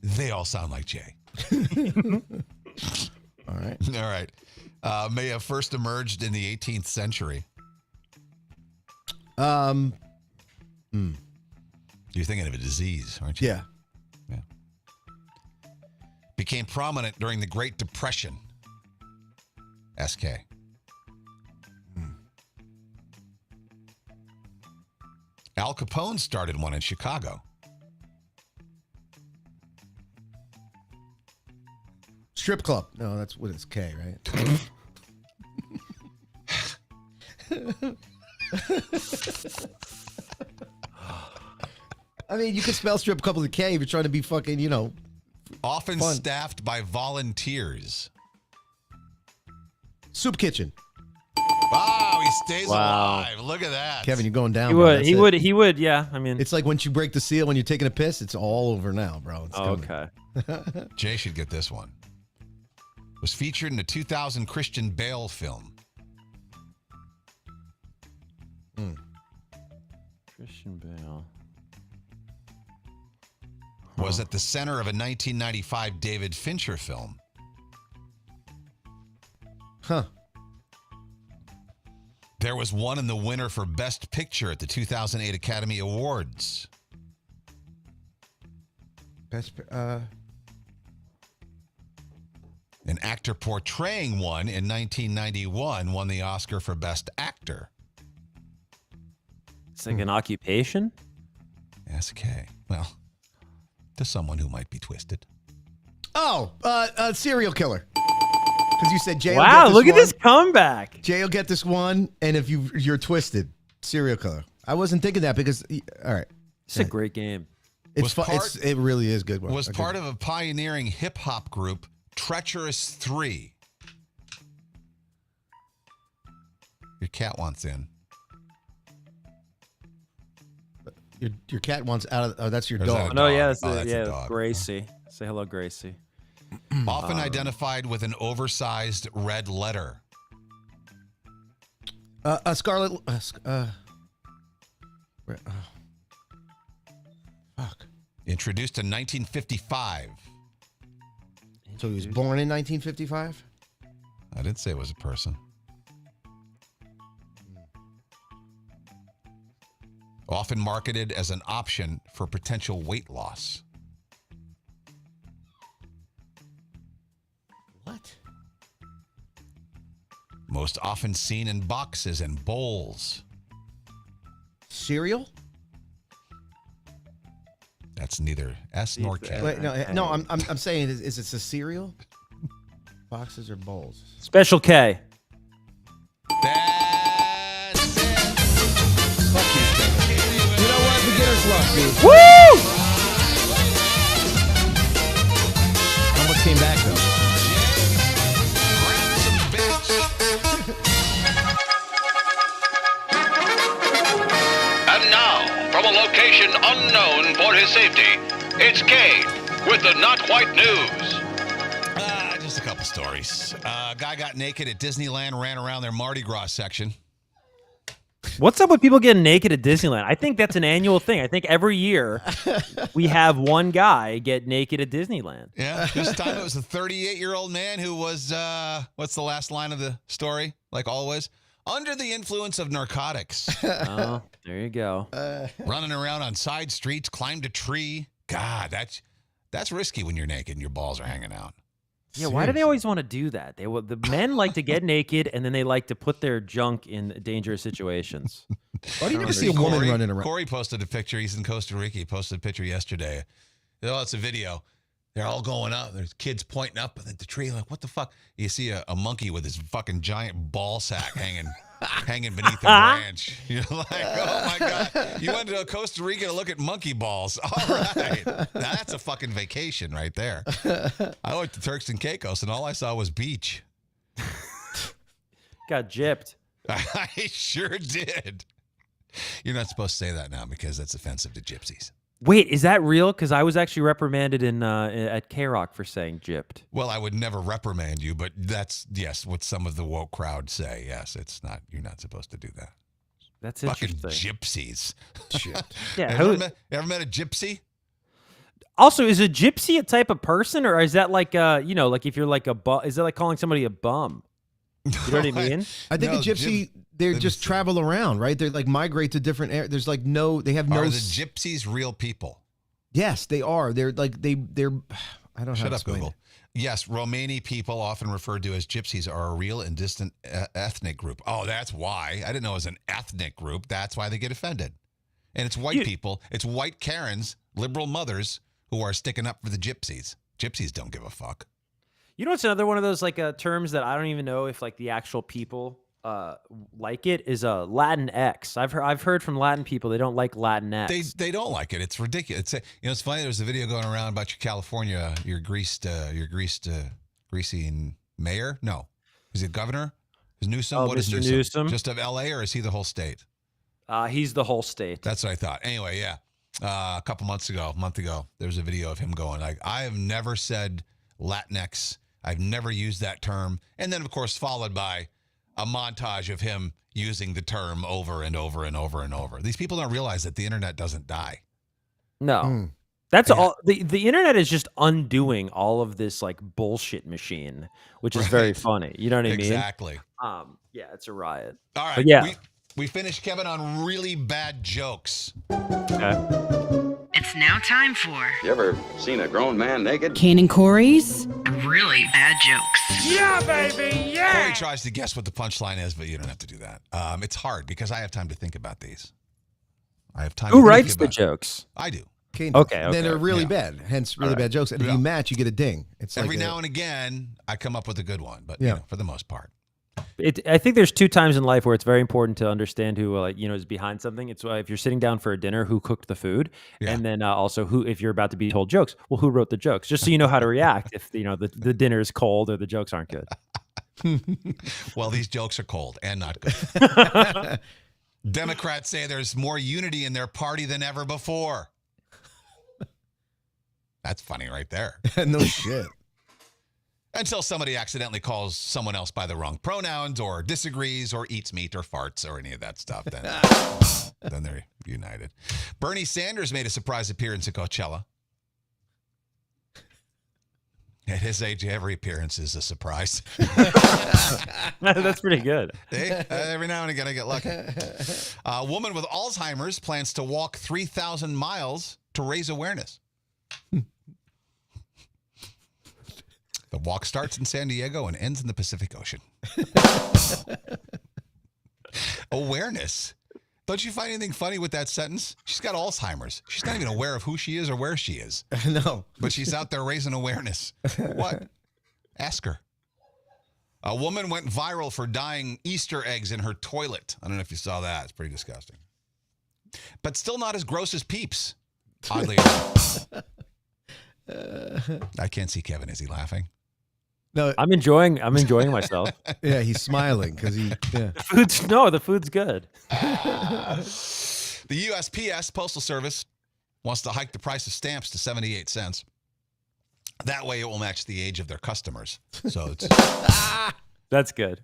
they all sound like Jay. All right. All right. May have first emerged in the 18th century. You're thinking of a disease, aren't you? Yeah. Became prominent during the Great Depression. SK. Al Capone started one in Chicago. Strip club. No, that's what it's K, right? I mean, you could spell strip club with a K if you're trying to be fucking, Often Fun. staffed by volunteers. soup kitchen. Wow, he stays Wow. alive. Look at that. Kevin, you're going down. He bro. would. That's He it. would. He would. Yeah. I mean. It's like once you break the seal when you're taking a piss, it's all over now, bro. It's coming. okay. Jay should get this one. Was featured in the 2000 Christian Bale film. Christian Bale. Was at the center of a 1995 David Fincher film. Huh. There was one in the winner for Best Picture at the 2008 Academy Awards. Best. An actor portraying one in 1991 won the Oscar for Best Actor. It's like an occupation. SK. Well, to someone who might be twisted. Serial killer. Because you said Jay. Wow! Look at this comeback. Jay will get this one, and if you're twisted, serial killer. I wasn't thinking that because. All right. It's a great game. It's Was fun. part- It really is good. Was part of a pioneering hip hop group, Treacherous 3. Your cat wants in. Your cat wants out of. Oh, that's your Or is that dog. a No, dog? yeah, that's, Oh, that's a yeah, dog. Gracie. Say hello, Gracie. Often identified with an oversized red letter. Scarlet. Fuck. Introduced in 1955. So he was born in 1955. I didn't say it was a person. Often marketed as an option for potential weight loss. What? Most often seen in boxes and bowls. Cereal? That's neither S nor K. Wait, no. I'm saying is it a cereal? Boxes or bowls? Special K. That's it. Fuck you, Kevin. You know what? Beginner's luck, dude. Woo! Almost came back though. And now, from a location unknown for his safety, it's Kane with the Not Quite News. Just a couple stories. Guy got naked at Disneyland, ran around their Mardi Gras section. What's up with people getting naked at Disneyland? I think that's an annual thing. I think every year we have one guy get naked at Disneyland. Yeah, this time it was a 38-year-old man who was, what's the last line of the story? Like always, under the influence of narcotics. Oh, there you go. Running around on side streets, climbed a tree. God, that's risky when you're naked and your balls are hanging out. Yeah, why do they always want to do that? The men like to get naked and then they like to put their junk in dangerous situations. Why do you never see a woman running around? Corey posted a picture. He's in Costa Rica. He posted a picture yesterday. Oh, it's a video. They're all going up. There's kids pointing up at the tree. Like, what the fuck? You see a monkey with his fucking giant ball sack hanging beneath the branch. You're like, oh my God. You went to Costa Rica to look at monkey balls. All right. Now, that's a fucking vacation right there. I went to Turks and Caicos, and all I saw was beach. Got gypped. I sure did. You're not supposed to say that now because that's offensive to gypsies. Wait, is that real? Because I was actually reprimanded at K-Rock for saying gypped. Well, I would never reprimand you, but that's, yes, what some of the woke crowd say. Yes, it's not, you're not supposed to do that. That's Fucking interesting. gypsies. Shit. Yeah. Ever met a gypsy? Also, is a gypsy a type of person, or is that like like if you're like is that like calling somebody a bum? You know what I mean? I think a gypsy, they just travel around, right? They like migrate to different areas. There's like they have no. Are the gypsies real people? Yes, they are. They're like they're. I don't know how Shut to up, explain Google. it. Yes, Romani people, often referred to as gypsies, are a real and distant ethnic group. Oh, that's why. I didn't know it was an ethnic group. That's why they get offended. And it's white people. It's white Karens, liberal mothers, who are sticking up for the gypsies. Gypsies don't give a fuck. You know what's another one of those like terms that I don't even know if like the actual people like it is a Latin X. I've heard from Latin people they don't like Latin X. They don't like it. It's ridiculous. It's funny. There's a video going around about your California, your greasy mayor. No, is it governor? Is Newsom? Oh, What is Mr. Newsom? Just of L.A. or is he the whole state? He's the whole state. That's what I thought. Anyway, yeah. A month ago, there was a video of him going like, I have never said Latinx. I've never used that term. And then, of course, followed by a montage of him using the term over and over and over and over. These people don't realize that the internet doesn't die. No. That's all. The internet is just undoing all of this like bullshit machine, which is very funny. You know what I mean? Exactly. Yeah, it's a riot. All right. But yeah. We finished, Kevin, on really bad jokes. Okay. It's now time for You ever seen a grown man naked? Kane and Corey's really bad jokes. Yeah, baby, yeah! Corey tries to guess what the punchline is, but you don't have to do that. It's hard because I have time to think about these. I have time. Who to writes think the about jokes? I do. Kane Okay, does. Then they're really Yeah. bad. Hence, really All right. bad jokes. And if Yeah. you match, you get a ding. It's Every like now and again, I come up with a good one, but Yeah. for the most part. I think there's two times in life where it's very important to understand who is behind something. It's if you're sitting down for a dinner, who cooked the food, Yeah. and then also who, if you're about to be told jokes, well, who wrote the jokes, just so you know how to react if the dinner is cold or the jokes aren't good. Well, these jokes are cold and not good. Democrats say there's more unity in their party than ever before. That's funny right there. no shit. Until somebody accidentally calls someone else by the wrong pronouns or disagrees or eats meat or farts or any of that stuff, then they're united. Bernie Sanders made a surprise appearance at Coachella. At his age, every appearance is a surprise. That's pretty good. Every now and again, I get lucky. A woman with Alzheimer's plans to walk 3,000 miles to raise awareness. The walk starts in San Diego and ends in the Pacific Ocean. Awareness. Don't you find anything funny with that sentence? She's got Alzheimer's. She's not even aware of who she is or where she is. No. But she's out there raising awareness. What? Ask her. A woman went viral for dyeing Easter eggs in her toilet. I don't know if you saw that. It's pretty disgusting. But still not as gross as Peeps. Oddly enough. I can't see Kevin. Is he laughing? No, I'm enjoying myself. yeah, he's smiling because he. Yeah. The food's good. The USPS Postal Service wants to hike the price of stamps to 78 cents. That way, it will match the age of their customers. So it's that's good.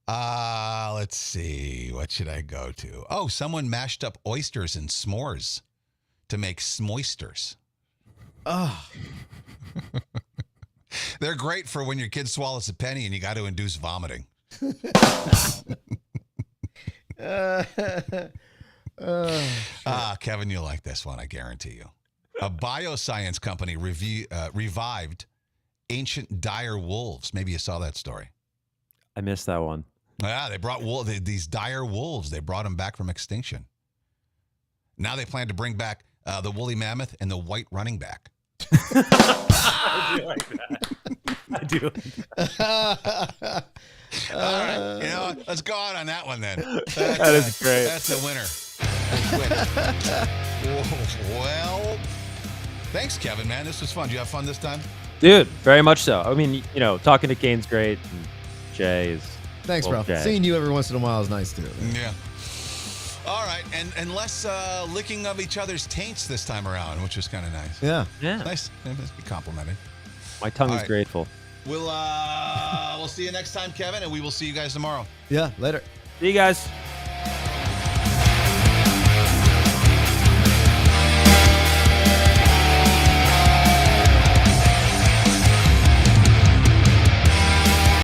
Let's see. What should I go to? Oh, someone mashed up oysters and s'mores to make smoisters. Oh. They're great for when your kid swallows a penny and you got to induce vomiting. Kevin, you'll like this one, I guarantee you. A bioscience company revived ancient dire wolves. Maybe you saw that story. I missed that one. Yeah, they brought these dire wolves. They brought them back from extinction. Now they plan to bring back the woolly mammoth and the white running back. I do like that. I do. All right, you know, let's go out on that one then. That is great. That's a winner. Well, thanks, Kevin, man. This was fun. Did you have fun this time? Dude, very much so. I mean, you know, talking to Kane's great. And Jay is. Thanks, well, bro. Jay. Seeing you every once in a while is nice too. Yeah. All right, and less licking of each other's taints this time around, which was kind of nice. Yeah. Yeah. Nice. Nice to be complimented. My tongue All is right. grateful. We'll see you next time, Kevin, and we will see you guys tomorrow. Yeah. Later. See you guys.